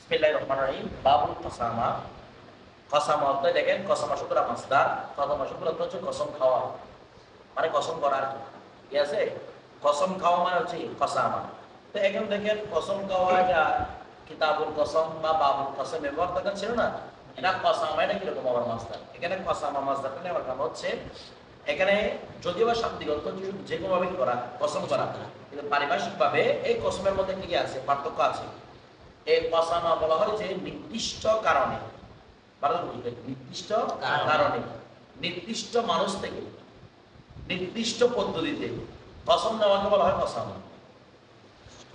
বিসমিল্লাহির রহমানির রহিম। বাবুল কাসামা। কাসামা অর্থ দেখেন, কাসামা শব্দটা মাসদার। কাসামা শব্দের অর্থ হচ্ছে কসম খাওয়া, মানে কসম করা আর কি। ঠিক আছে, কসম খাওয়া মানে হচ্ছে কাসামা। তো এখন দেখেন কসম খাওয়া, এটা কিতাবুল কসম বা বাবুল কসম ব্যবহার দরকার ছিল না। এটা কসামা, এটা কিরকম আবার মাসদার। এখানে কসামা মাসদারটা নেওয়ার কারণ হচ্ছে এখানে যদিও বা শাব্দিক অর্থ যে কোনো ভাবে করা, কসম করা, কিন্তু পারিভাষিক ভাবে এই কসমের মধ্যে কি আছে, পার্থক্য আছে। এই কসামা বলা হয় যে নির্দিষ্ট কারণে, ভালো বুঝবেন, নির্দিষ্ট কারণে, নির্দিষ্ট মানুষ থেকে, নির্দিষ্ট পদ্ধতিতে কসম নেওয়াকে বলা হয় কসামা।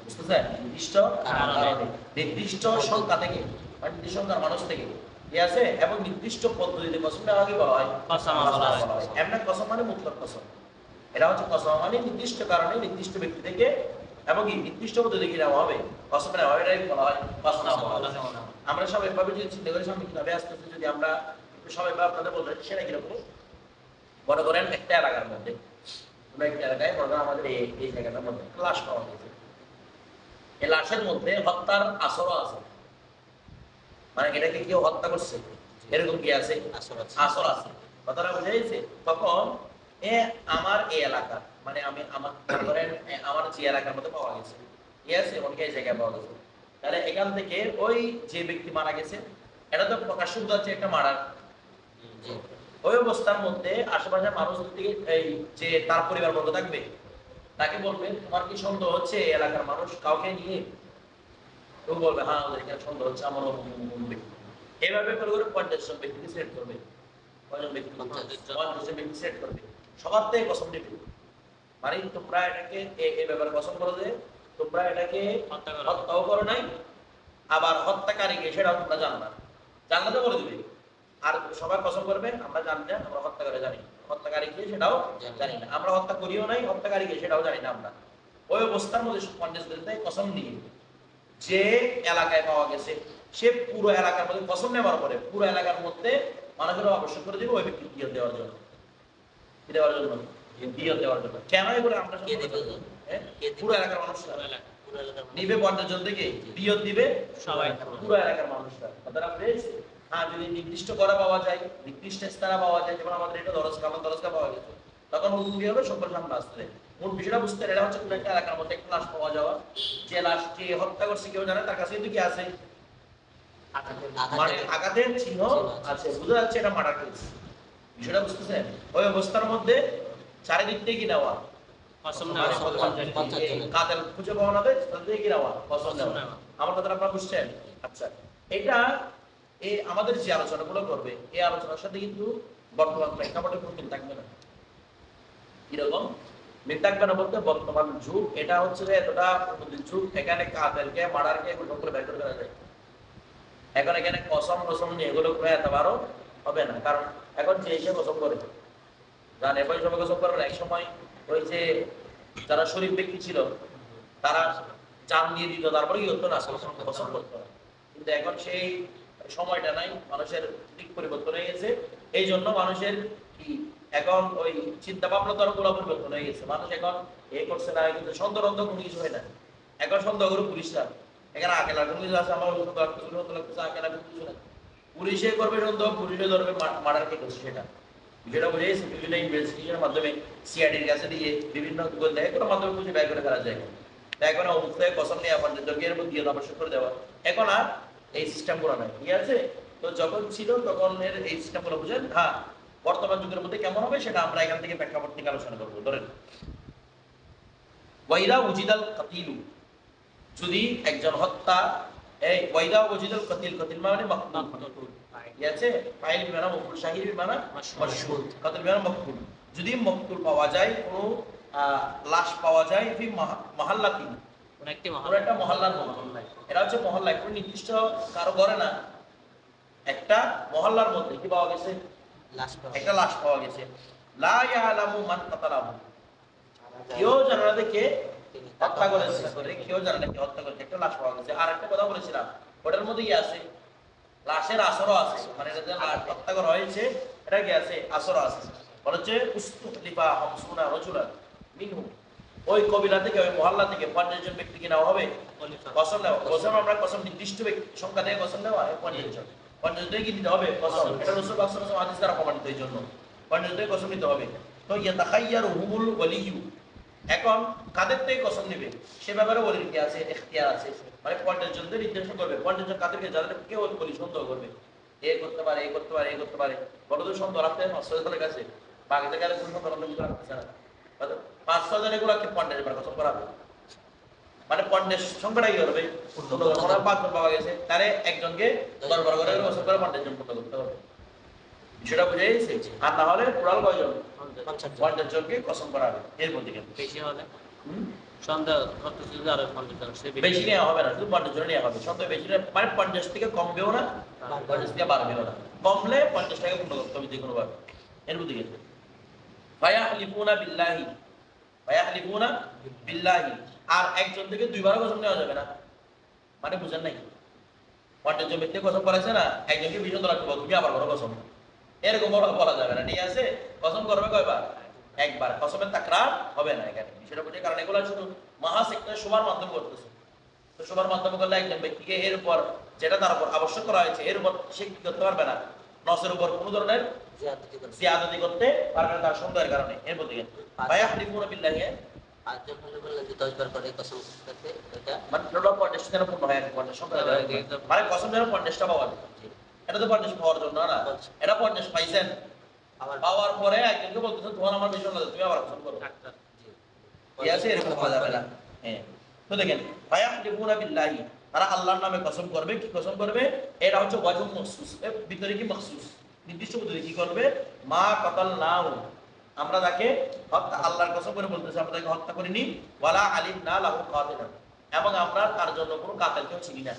বুঝতেছেন? নির্দিষ্ট কারণে, নির্দিষ্ট সংখ্যা থেকে, নির্দিষ্ট সংখ্যার মানুষ থেকে, ঠিক আছে, এবং নির্দিষ্ট পদ্ধতিতে কসম নেওয়াকে বলা হয় কসামা বলা হয়। এমনি কসম মানে মুতলাক কসম। এটা হচ্ছে কসম মানে নির্দিষ্ট কারণে, নির্দিষ্ট ব্যক্তি থেকে এবং কি নির্দিষ্ট পদ্ধতি কি নেওয়া হবে, কসম নেওয়া হবে, এটাই বলা হয় কসম বলা হয়। আমরা সবাই এভাবে যদি চিন্তা করি সামনে কিভাবে আসতেছে, যদি আমরা সবাই আপনাদের বলতে সেটা কিরকম, মনে করেন একটা এলাকার মধ্যে, কোনো একটা এলাকায় মনে করেন আমাদের এই জায়গাটার মধ্যে লাশ পাওয়া গেছে। এই লাশের মধ্যে হত্যার আসরও আছে, মানে এটাকে কেউ হত্যা করছে এরকম কি আছে, আসর আছে। কথাটা বুঝা গেছে? তখন এ আমার এই এলাকা, মানে আমি আমার ধরেন আমার যে এলাকার মধ্যে পাওয়া গেছে, ঠিক আছে, এমনকি এই জায়গায় পাওয়া গেছে, তাহলে এখান থেকে ওই যে ব্যক্তি মারা গেছে, এটা তো প্রকাশ্য হচ্ছে একটা মারার। ওই অবস্থার মধ্যে আশেপাশের মানুষ থেকে এই যে তার পরিবার বর্গ থাকবে, তাকে বলবে তোমার কি সন্দেহ হচ্ছে এই এলাকার মানুষ কাউকে নিয়ে? কেউ বলবে হ্যাঁ আমাদের এখানে সন্দেহ হচ্ছে, আমার ব্যক্তি। এভাবে করে করে 50 জন ব্যক্তিকে সিলেক্ট করবে। কয়জন ব্যক্তি? 50 জন ব্যক্তি সিলেক্ট করবে। সবার থেকে কসম নেবে, মানে তোমরা এটাকে এই ব্যাপারে কসম করো যে তোমরা এটাকে হত্যাও করো নাই, আবার হত্যাকারীকে সেটাও তোমরা জানো না। জানলে তো বলে দিবে। আর সবাই কসম করবে আমরা জানি না, আমরা হত্যা করে জানি, হত্যাকারীকে সেটাও জানি না, আমরা হত্যা করিও নাই, হত্যাকারীকে সেটাও জানি না আমরা। ওই অবস্থার মধ্যে 50 জন কসম নিয়ে যে এলাকায় পাওয়া গেছে, সে পুরো এলাকার মধ্যে কসম নেওয়ার পরে পুরো এলাকার মধ্যে মানুষের আবশ্যক করে দিবে ওই ব্যক্তি দিয়ে দেওয়ার জন্য, দেওয়ার জন্য, দিয়ে দেওয়ার জন্য। কেন এগুলো আমরা পুরো এলাকার মানুষরা নিবে, 50 জন থেকে দিয়ে দিবে সবাই, পুরো এলাকার মানুষরা। কথাটা পেয়েছে? হ্যাঁ, যদি নির্দিষ্ট করা পাওয়া যায়, নির্দিষ্ট স্থানে পাওয়া যায়, যেমন আমাদের এটা দরজা, আমার দরজা পাওয়া গেছে, তখন হুকুম কি হবে, সকল সামনে আসতে। মূল বিষয়টা বুঝতে, এটা হচ্ছে কোনো একটা এলাকার মধ্যে একটা লাশ পাওয়া যাওয়া, যে লাশকে হত্যা করছে কেউ জানে, তার কাছে কিন্তু কি আছে, মানে আঘাতের চিহ্ন আছে, বুঝা যাচ্ছে এটা মার্ডার কেস। বিষয়টা বুঝতেছেন? ওই অবস্থার মধ্যে চারিদিক থেকে কি নেওয়া, কাদের খুঁজে পাওয়া যাবে তাদের থেকে কি নেওয়া, কসম নেওয়া। আমার কথাটা আপনারা বুঝছেন? আচ্ছা, এটা এই আমাদের যে আলোচনাগুলো করবে, এই আলোচনার সাথে কিন্তু বর্তমান প্রেক্ষাপটে কোনো মিল থাকবে না। কিরকম মিল থাকবে না বলতে, বর্তমান যুগ এটা হচ্ছে যে এতটা উন্নতির যুগ, এখানে কাদেরকে মার্ডারকে এগুলো করে বের করে দেওয়া যায়। এখন এখানে কসম টসম নিয়ে এগুলো করে এতবারও হবে না, কারণ এখন যে এসে কসম করে জানে এবার সবাই কসম করে না। এক সময় ওই যে যারা শরীফ ব্যক্তি ছিল তারা জান দিয়ে দিত, তারপরে কি হতো না, কসম করতো না। কিন্তু এখন সেই সময়টা নাই, মানুষের দিক পরিবর্তন হয়ে গেছে। এই জন্য মানুষের কি এখন ওই চিন্তা ভাবনা তো পুরো পরিবর্তন হয়ে গেছে। মানুষ এখন এ করছে না, কিন্তু সন্দেহ কোনো কিছু হয় না। এখন সন্দেহ করে পুলিশরা, এখানে আকেলা কোনো কিছু আছে, আমার আকেলা কোনো কিছু না, পুলিশে করবে সন্দেহ, পুলিশে ধরবে মার্ডার কে করছে সেটা। যেটা বুঝে গেছে বিভিন্ন ইনভেস্টিগেশনের মাধ্যমে, সিআইডির কাছে দিয়ে বিভিন্ন গুগল দেখে কোনো মাধ্যমে খুঁজে বের করে ফেলা যায়। এখন অমুক থেকে কসম নিয়ে আপনার জঙ্গের মধ্যে দিয়ে আবশ্যক করে দেওয়া, এখন আর এই সিস্টেমগুলো নাই। ঠিক আছে, তো যখন ছিল তখন এর এই সিস্টেমগুলো বুঝেন। হ্যাঁ, বর্তমান যুগের মধ্যে কেমন হবে সেটা আমরা এখান থেকে প্রেক্ষাপট থেকে আলোচনা করবো। ধরেন ওয়াইদা উজিদাল কাতিলু, যদি একজন হত্যা, এই ওয়াইদা উজিদাল কাতিল, কাতিল মানে মাকতুল, ঠিক আছে, ফাইল বিমানা মকতুল, শাহির বিমানা মাশহুদ, কাতিল বিমানা মাকতুল। যদি মাকতুল পাওয়া যায়, কোনো লাশ পাওয়া যায় ফি মাহাল্লাতিন, কোন একটা মহল্লার মধ্যে, এটা হচ্ছে মহল্লায় কোনো নির্দিষ্ট কারো ঘরে না, একটা মহল্লার মধ্যে কি পাওয়া গেছে, একটা লাশ পাওয়া গেছে। লা ইয়ালামু মান কাতালাহু, কেউ জানে না কে হত্যা করেছে, কেউ জানে না কে হত্যা করেছে, একটা লাশ পাওয়া গেছে। আর একটা কথা বলেছিলাম, ওটার মধ্যে কি আছে, লাশের আসরও আছে, মানে এটা যে লাশ হত্যা করা হয়েছে এটা কি আছে, আসরও আছে। বলা হচ্ছে উস্তুখলিফা হামসুনা রাজুলান মিনহু, ওই কবিলা থেকে ওই মহল্লা থেকে 50 জন ব্যক্তিকে নেওয়া হবে কসম নেওয়া। কসম আমরা কসম নির্দিষ্ট সংখ্যা থেকে কসম নেওয়া 50 জন। 50 জনকে কি দিতে হবে কসম। এটা রাসূল সাল্লাল্লাহু আলাইহি ওয়াসাল্লাম হাদিস দ্বারা প্রমাণিত। এই জন্য 50 জনকে কসম নিতে হবে। তো ইয়াতাখায়্যারুহুমুল ওয়ালিয়্যু, এখন কাদের থেকে কসম নেবে সে ব্যাপারে ওলির কি আছে, ইখতিয়ার আছে। মানে 50 জনদের নির্দেশন করবে। 50 জন কাদেরকে, যাদের কেউ ওলি সন্দেহ করবে এ করতে পারে, এ করতে পারে, এ করতে পারে, বড় তো সন্দেহ রাখতে মাসউদের কাছে বাকিদের কাছে কোনো সন্দেহ রাখতে না। 5-6 জন এগুলোকে 50 বার কসম করাবে, মানে 50 সংখ্যাটা কি করবে, 5 জন পাওয়া গেছে, তারে একজনকে 10 বার করে কসম করে 50 জন পূর্ণ করতে হবে। বিষয়টা বুঝে গেছে? আর না হলে টোটাল কয়জন, 50 জনকে কসম করাবে। এর মধ্যে বেশি হলে সন্দেহ করতেছে যে আরো 50 জন বেশি নেওয়া হবে না, শুধু 50 জন নেওয়া হবে। সন্দেহ বেশি না, মানে 50 থেকে কমবেও না, 50 থেকে বাড়বেও না। কমলে 50 টাকা পূর্ণ করতে হবে যে কোনো ভাবে। এর মধ্যে গেছে ফায়াহলিফুনা বিল্লাহি, ফায়াহলিফুনা বিল্লাহি। আর একজন থেকে দুইবার কসম নেওয়া যাবে না, মানে বুঝেন নাই? 50 জন ব্যক্তি কসম করেছে না, একজনকে 20 জন রাখতে বলবো, তুমি আবার বড় কসম, এরকম বলা যাবে না। ঠিক আছে? কসম করবে কয়বার? একবার। কসমের তাকরার হবে না এখানে। বিষয়টা বুঝে, কারণ এগুলো শুধু মহাসিকটা শোভার মাধ্যমে করতেছে। তো শোভার মাধ্যমে করলে একজন ব্যক্তিকে এর উপর যেটা তার উপর আবশ্যক করা হয়েছে এর উপর সে কি করতে পারবে না, নসের উপর কোনো ধরনের জিয়াদতি করতে পারবে না তার সন্দেহের কারণে। এর মধ্যে ফায়াহলিফুনা বিল্লাহি, আর যখন বললেন যে 10 বার করে কসম করতে, এটা মানে টোটাল 50 যেন পূর্ণ হয়, 50 সংখ্যা, মানে কসম যেন 50টা পাওয়া যায়। এটা তো 50 পাওয়ার জন্য না, এটা 50 পাইছেন, পাওয়ার পরে একজনকে বলতেছে তোমার আমার বেশি লাগে, তুমি আবার কসম করো। ঠিক আছে? এরকম করা যাবে না। হ্যাঁ, তো দেখেন ফায়াহলিফুনা বিল্লাহি, তারা আল্লাহর নামে কসম করবে। কি কসম করবে? এটা হচ্ছে ওয়াজুম মখসুস, এর ভিতরে কি মখসুস নির্দিষ্ট পদ্ধতি কি করবে, মা কাতালনাহু, আমরা তাকে হত্যা, আল্লাহর কসম করে বলতেছে আমরা তাকে হত্যা করিনি, ওয়ালা আলিমনা লাহু কাতিলান, এবং আমরা তার জন্য কোনো কাতিলকেও চিনি না,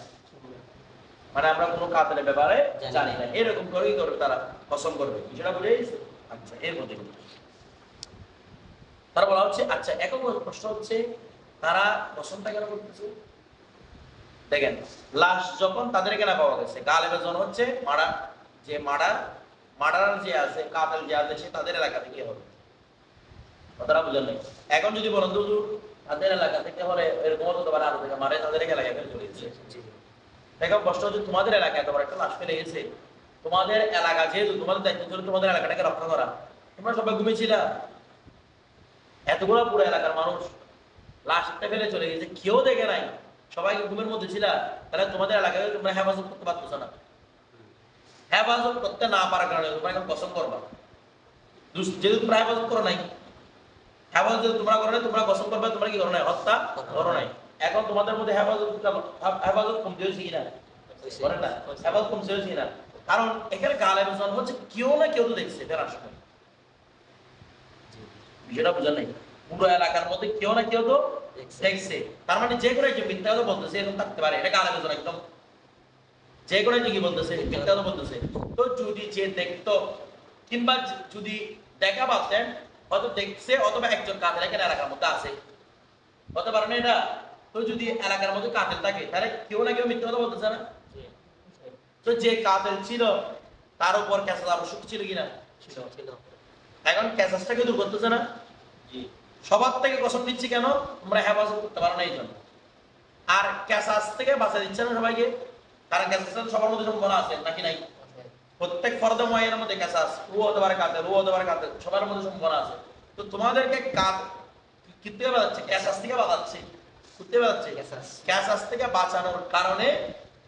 মানে আমরা কোনো কাতিলের ব্যাপারে জানি না। এরকম করে কি করবে তারা কসম করবে। বিষয়টা বুঝে গেছে? আচ্ছা, এর মধ্যে তারা বলা হচ্ছে, আচ্ছা এখন প্রশ্ন হচ্ছে তারা কসমটা কেন করতেছে? দেখেন, লাশ যখন তাদের কেনা পাওয়া গেছে, গালেবের জন হচ্ছে মার্ডার যে আছে, কাতিল যে আছে, সে তাদের এলাকা থেকে হবে। কথাটা বুঝেন নাই? এখন যদি বলেন হুজুর তাদের এলাকা থেকে হলে এরকম হতে পারে, আরো থেকে মারে তাদের এলাকায় চলে গেছে। এখন প্রশ্ন হচ্ছে তোমাদের এলাকায় এত বড় একটা লাশ ফেলে গেছে, তোমাদের এলাকা যেহেতু তোমাদের দায়িত্ব ছিল তোমাদের এলাকাটাকে রক্ষা করা, তোমরা সবাই ঘুমিয়েছিলা, এতগুলো পুরো এলাকার মানুষ লাশ একটা ফেলে চলে গেছে, কেউ দেখে নাই, সবাইকে ঘুমের মধ্যে ছিল, তাহলে তোমাদের এলাকায় তোমরা হেফাজত করতে পারতেছো না। হেফাজত করতে না পারার কারণে তোমরা এখন কসম করবা, যেহেতু তোমরা হেফাজত করো নাই, হেফাজত যদি তোমরা করো নাই, তোমরা কসম করবে তোমরা কি করো নাই, হত্যা করো নাই। এখন তোমাদের মধ্যে হেফাজত কমতে হয়েছে কিনা, বলেন না? হেফাজত কমতে হয়েছে কিনা? কারণ এখানে গালেব জন হচ্ছে কেউ না কেউ তো দেখছে ফেরার সময়। বিষয়টা বুঝেন নাই? পুরো এলাকার মধ্যে কেউ না কেউ তো দেখছে, তার মানে যে কোনো একজন মিথ্যা কথা বলতেছে এরকম থাকতে পারে, এটা গালেব জন একদম যে কোনো কি বলতেছে, মিথ্যা কথা বলতেছে। তো যদি যে দেখতো কিংবা যদি দেখা পাচ্ছেন, হয়তো দেখছে অথবা একজন কাতিল এখানে এলাকার মধ্যে আছে, হতে পারে না এটা? তো যদি এলাকার মধ্যে কাতিল থাকে তাহলে কেউ না কেউ মিথ্যা কথা বলতেছে না? তো যে কাতিল ছিল তার উপর কেসাস আবশ্যক ছিল কিনা? ছিল। এখন কেসাসটাকে দূর করতেছে না? সবার থেকে কসম দিচ্ছি কেন? তোমরা হেফাজত করতে পারো না এই জন্য। আর কেসাস থেকে বাঁচা দিচ্ছে না সবাইকে, কারণ কেসাস সবার মধ্যে সম্ভাবনা আছে নাকি নাই? প্রত্যেক ফরদে মুআয়্যানের মধ্যে কেসাস, ও হতে পারে কাতিল, ও হতে পারে কাতিল, সবার মধ্যে সম্ভাবনা আছে। তো তোমাদেরকে কিতে বাঁচাচ্ছে, কেসাস থেকে বাঁচাচ্ছে, করতে বাঁচাচ্ছে, কেসাস থেকে বাঁচানোর কারণে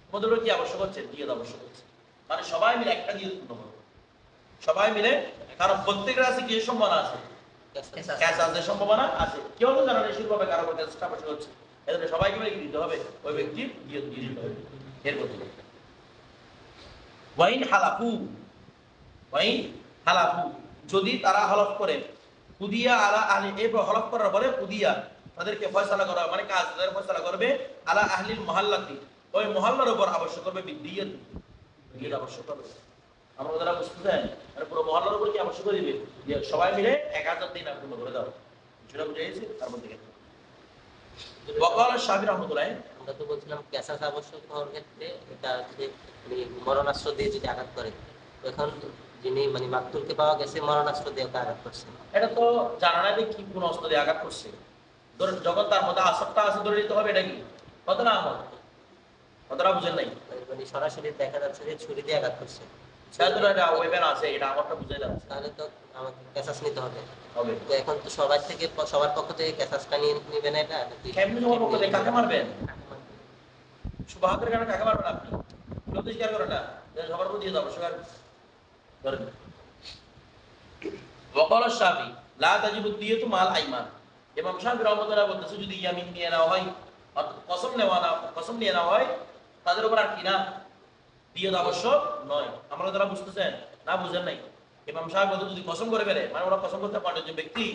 তোমাদের কি আবশ্যক হচ্ছে? দিয়ত আবশ্যক হচ্ছে। মানে সবাই মিলে একটা দিয়ত পূর্ণ করবে, সবাই মিলে, কারণ প্রত্যেকের আছে কি সম্ভাবনা আছে, কেসাসের সম্ভাবনা আছে। কেউ তো জানে না শুরুভাবে কারো উপর কেসাসটা আবশ্যক হচ্ছে, এজন্য সবাইকে মিলে দিতে হবে, ওই ব্যক্তির দিয়ত দিয়ে দিতে হবে। এর মধ্যে ওয়াইন হালাফু, যদি তারা হলফ করে, কুদিয়া আলা আহলি, এরপর হলফ করার পরে কুদিয়া তাদেরকে ফয়সালা করা, মানে কাজ তাদের ফয়সালা করবে, আলা আহলিল মুহাল্লাতি, ওই মুহাল্লার উপর আবশ্যক করবে, বিদিয়ত, দিয়ত আবশ্যক করবে। আমরা যারা বুঝতেছেন, মানে পুরো মুহাল্লার উপর কি আবশ্যক করে দিবে, যে সবাই মিলে 1000 দিনার পূর্ণ করে দাও। সেটা বুঝে গেছে? তার মধ্যে গেছে ওয়াকাল শাফি রাহমাতুল্লাহ, আমরা তো বলছিলাম কেসাস আবশ্যক হওয়ার ক্ষেত্রে এটা হচ্ছে মরণাস্ত্র দিয়ে যদি আঘাত করে, এখন যিনি মানে মাকতুলকে পাওয়া গেছে মরণাস্ত্র দিয়ে আঘাত করছে, এটা তো জানা নাই কি কোন অস্ত্র দিয়ে আঘাত করছে, ধরুন যখন তার মধ্যে আসরটা আছে ধরে নিতে হবে, এটা কি কত না আমল, কতটা বুঝেন নাই? মানে সরাসরি দেখা যাচ্ছে যে ছুরি দিয়ে আঘাত করছে, সেটা একটা ওয়েপন আছে, এটা আমারটা বুঝে যাচ্ছে তাহলে তো আমাকে ক্যাসাস নিতে হবে। হবে। তো এখন তো সবার থেকে সবার পক্ষ থেকে ক্যাসাসটা নিয়ে নিবে না, এটা নাকি কেমনি তোমার পক্ষ থেকে কাকে মারবেন? সুবাহাতের কারণে কাকে মারবেন আপনি? কেউ তো স্বীকার করে না যে সবার উপর দিয়ে যাবো স্বীকার করেন। ওয়াকাল শাফি লা তাজিবু দিয়াতু মাল আইমান। ইমাম শাফি রাহমাতুল্লাহ বলতেছে যদি ইয়ামিন নিয়ে নেওয়া হয়, অর্থাৎ কসম নিয়ে নেওয়া হয়, তাদের উপর আর কি না দিয়ত আবশ্যক নয়। আমরা যারা বুঝতেছেন না বুঝেন নাই, ইমাম সাহেব বলতে যদি কসম করে ফেলে, মানে ওরা কসম করতে পারে যে ব্যক্তি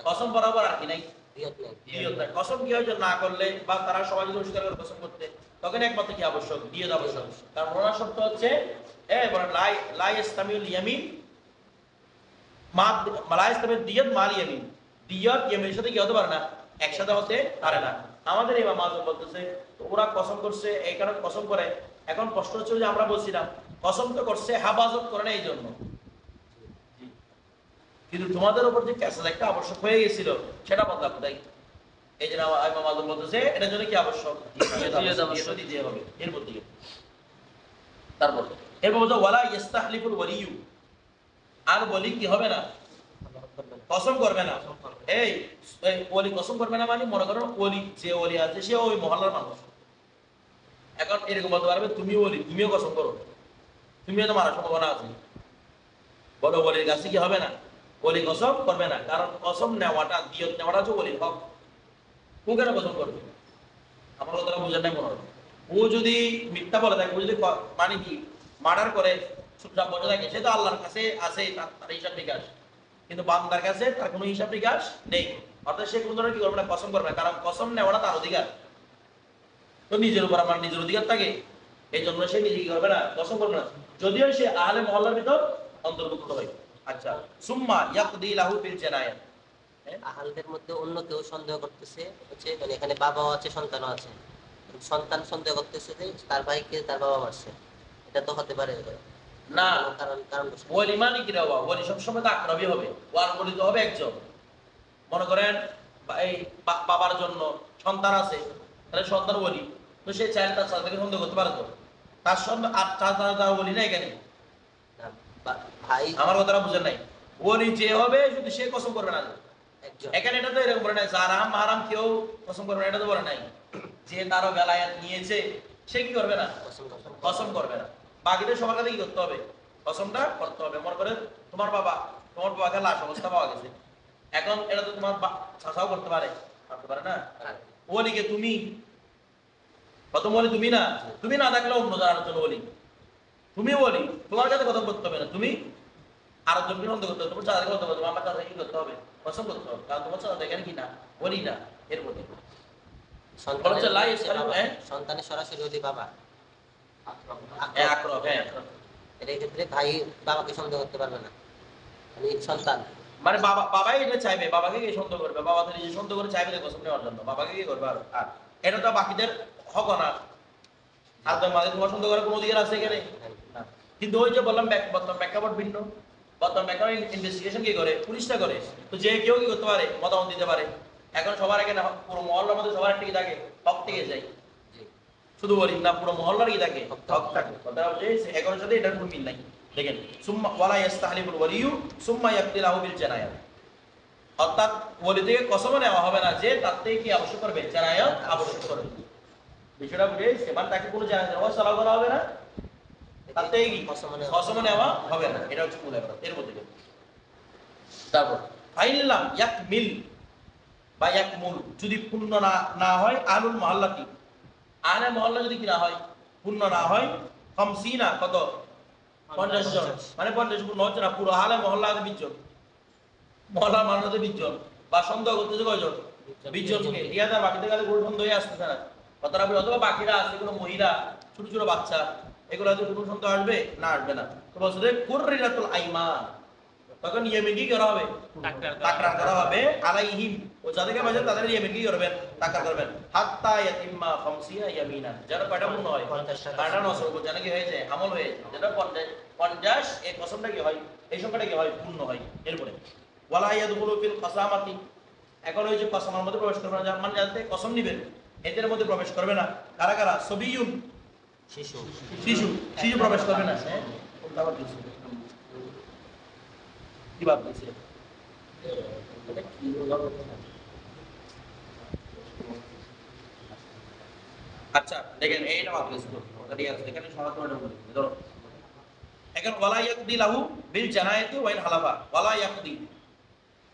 কসম বরাবর আর কি নাই দিয়ত নেই। দিয়ত নাই। কসম কি হয় যে না করলে বা তারা সবাই যদি অস্বীকার করে কসম করতে, তখন একমাত্র কি আবশ্যক দিয়ত আবশ্যক। কারণ ওনার শর্ত হচ্ছে বলেন লা ইসতামিউল ইয়ামিন মা লা ইসতামিউল দিয়ত মাল ইয়ামিন, দিয়ত ইয়ামিনের সাথে কি হতে পারে না, একসাথে হতে পারে না। আমাদের ইমাম আযম বলতেছে ওরা কসম করছে এই কারণে কসম করে। এখন প্রশ্ন হচ্ছে যে আমরা বলছিলাম কসম তো করছে হেফাজত করে না এই জন্য, কিন্তু তোমাদের উপর যে ক্যাসেজ একটা আবশ্যক হয়ে গেছিল সেটা বদলা কোথায়? এই যে ইমাম আযম বলতেছে এটার জন্য কি আবশ্যক, দিতে হবে এর মধ্যে। তারপর এরপর বলতে ওয়ালা ইস্তাহলিফুল ওয়ালিয়ু, আর বলি কি হবে না, কসম করবে না। এই ওলি কসম করবে না মানে মনে করো ওলি যে ওলি আছে সে ওই মহল্লার মানুষ। এখন এরকম বলতে পারবে তুমি ওলি, তুমিও কসম করো, তুমিও তো মারার সম্ভাবনা আছে, বলো ওলির কাছে কি হবে না, ওলি কসম করবে না। কারণ কসম নেওয়াটা দিয়ত নেওয়াটা হচ্ছে ওলির হক। ও কেন কসম করবে? আমার কথাটা বুঝেন নাই মনে হয়। ও যদি মিথ্যা বলে থাকে, ও যদি মানে কি মার্ডার করে চুপচাপ বসে থাকে, সে তো আল্লাহর কাছে আছে তার হিসাব নিকাশ, কিন্তু বান্দার কাছে তার কোনো হিসাব নিকাশ নেই। অর্থাৎ সে কোনো ধরনের কি করবে না, কসম করবে না। কারণ কসম নেওয়াটা তার অধিকার, তো নিজের উপর আমার নিজের অধিকার থাকে, এই জন্য সে নিজে কি করবে না, কসম করবে না, যদিও সে আহলে মহল্লার ভিতর অন্তর্ভুক্ত হয়। আচ্ছা, সুম্মা ইয়াকদি লাহু বিল জানায়া। আহালদের মধ্যে অন্য কেউ সন্দেহ করতেছে হচ্ছে, মানে এখানে বাবাও আছে সন্তানও আছে, সন্তান সন্দেহ করতেছে যে তার ভাইকে তার বাবা মারছে, এটা তো হতে পারে না, কারণ কারণ ওলি মানে কি রে বাবা, ওলি সবসময় তো আকরাবই হবে, ওয়ার ওলি তো হবে একজন। মনে করেন এই বাবার জন্য সন্তান আছে, তাহলে সন্তান ওলি, তো সে চাইলে তার সাথে সন্দেহ করতে পারে তো, তার সন্তান আর তার ওলি না এখানে। ভাই আমার কথাটা বুঝেন নাই, ওলি যে হবে শুধু সে কসম করবে না একজন, এখানে। এটা তো এরকম বলে নাই যারাম মারাম কেউ কসম করবে না, এটা তো বলে নাই। যে তারও বেলায়াত নিয়েছে সে কি করবে না, কসম করবে না। বাকিদের সবার কাছে কি করতে হবে, কসমটা করতে হবে। মনে করে তোমার বাবাকে লাশ অবস্থা পাওয়া গেছে, এখন এটা তো তোমার চাচাও করতে পারে না। ওলিকে তুমি প্রথম বলি তুমি না, তুমি না থাকলে অন্য যারা জন্য বলি, তুমি বলি তোমার কাছে কথা করতে হবে না, তুমি আরো জনকে সন্দেহ করতে হবে, তোমার চাচাকে করতে হবে, তোমার চাচা কি করতে হবে, কসম করতে হবে। কারণ তোমার চাচা এখানে কি না বলি না, এর মধ্যে সন্তানের সরাসরি ওলি বাবা, আক্রম। হ্যাঁ, এর ক্ষেত্রে ভাই বাবাকে সন্দেহ করতে পারবে না, মানে সন্তান মানে বাবাই এটা চাইবে, বাবাকে কে সন্দেহ করবে, বাবা তো নিজে সন্দেহ করে চাইবে কসম নেওয়ার জন্য, বাবাকে কি করবে? আর এটা তো বাকিদের হক না। আর তোমার সন্দেহ করার কোনো অধিকার আছে এখানে না। কিন্তু ওই যে বললাম বর্তমান প্রেক্ষাপট ভিন্ন, বর্তমান প্রেক্ষাপট ইনভেস্টিগেশন কি করে, পুলিশটা করে, তো যে কেউ কি করতে পারে, মতামত দিতে পারে। এখন সবার এখানে পুরো মহল্লার মধ্যে সবার একটা কি থাকে, হক থেকে যায়, শুধু বলি না পুরো মহল্লার কি থাকে, হক থাকে। কথা হচ্ছে এগারোর সাথে এটার কোনো মিল নাই। দেখেন সুম্মা ওয়ালা ইস্তাহলিফুল ওয়ালিয়ু সুম্মা ইয়াকদিলাহু বিল জানায়াত, অর্থাৎ ওলি থেকে কসম নেওয়া হবে না যে তার থেকে কি আবশ্যক করবে, জানায়াত আবশ্যক করবে। বিষয়টা বুঝে সেবার তাকে কোনো জানায়াত নামাজ সালাম করা হবে না, তার থেকে কি কসম নেওয়া হবে না। এটা হচ্ছে মূল ব্যাপার এর মধ্যে। তারপর ফাইনলাম ইয়াকমিল বা ইয়াকমুল, যদি পূর্ণ না হয় আলুল মহল্লাতি, আহলে মহল্লা যদি কি না হয়, পূর্ণ না হয়, খামসিনা কত 50 জন, মানে 50 পূর্ণ হচ্ছে না, পুরো আহলে মহল্লা 20 জন, মহল্লা মানুষদের 20 জন, বা সন্দেহ করতেছে কয়জন, 20 জনকে, ঠিক আছে। বাকিদের কাছে কোনো সন্দেহ আসতেছে না, কথাটা বলি। অথবা বাকিরা আছে কোনো মহিলা, ছোট ছোট বাচ্চা, এগুলো হয়তো কোনো সন্দেহ আসবে না, আসবে না। তো বলছে কুররিলাতুল আইমান, তখন ইয়ামিন কি করা হবে, তাকরার করা হবে, আলাইহিম, ও যাদেরকে বাজে তাদের ইয়ামিন কি করবেন, তাকরার করবেন, হাত্তা ইয়াতিম্মা খামসিনা ইয়ামিনান, যেন কয়টা পূর্ণ হয়, 50টা নসর যেন কি হয়েছে, আমল হয়েছে, যেন 50 এই কসমটা কি হয়, এই সংখ্যাটা কি হয়, পূর্ণ হয়। এরপরে ওয়ালা ইয়াদখুলু ফিল কাসামাতি, এখন ওই যে কসমের মধ্যে প্রবেশ করবে না, মানে যাতে কসম নিবেন এদের মধ্যে প্রবেশ করবে না। কারা কারা? সবিয়ুন, শিশু। শিশু, শিশু প্রবেশ করবে না। হ্যাঁ, কোনটা আবার দিয়েছে? কি ভাব দিয়েছে? এটা কি বলা হচ্ছে? আচ্ছা দেখেন এইটা ভাব দিয়েছে, ওটা ঠিক আছে, এখানে সরাসরি ওটা বলি ধরো। এখন ওয়ালা ইয়াকদি লাহু বিল জানায়াতি ওয়াইন হালাফা, ওয়ালা ইয়াকদি,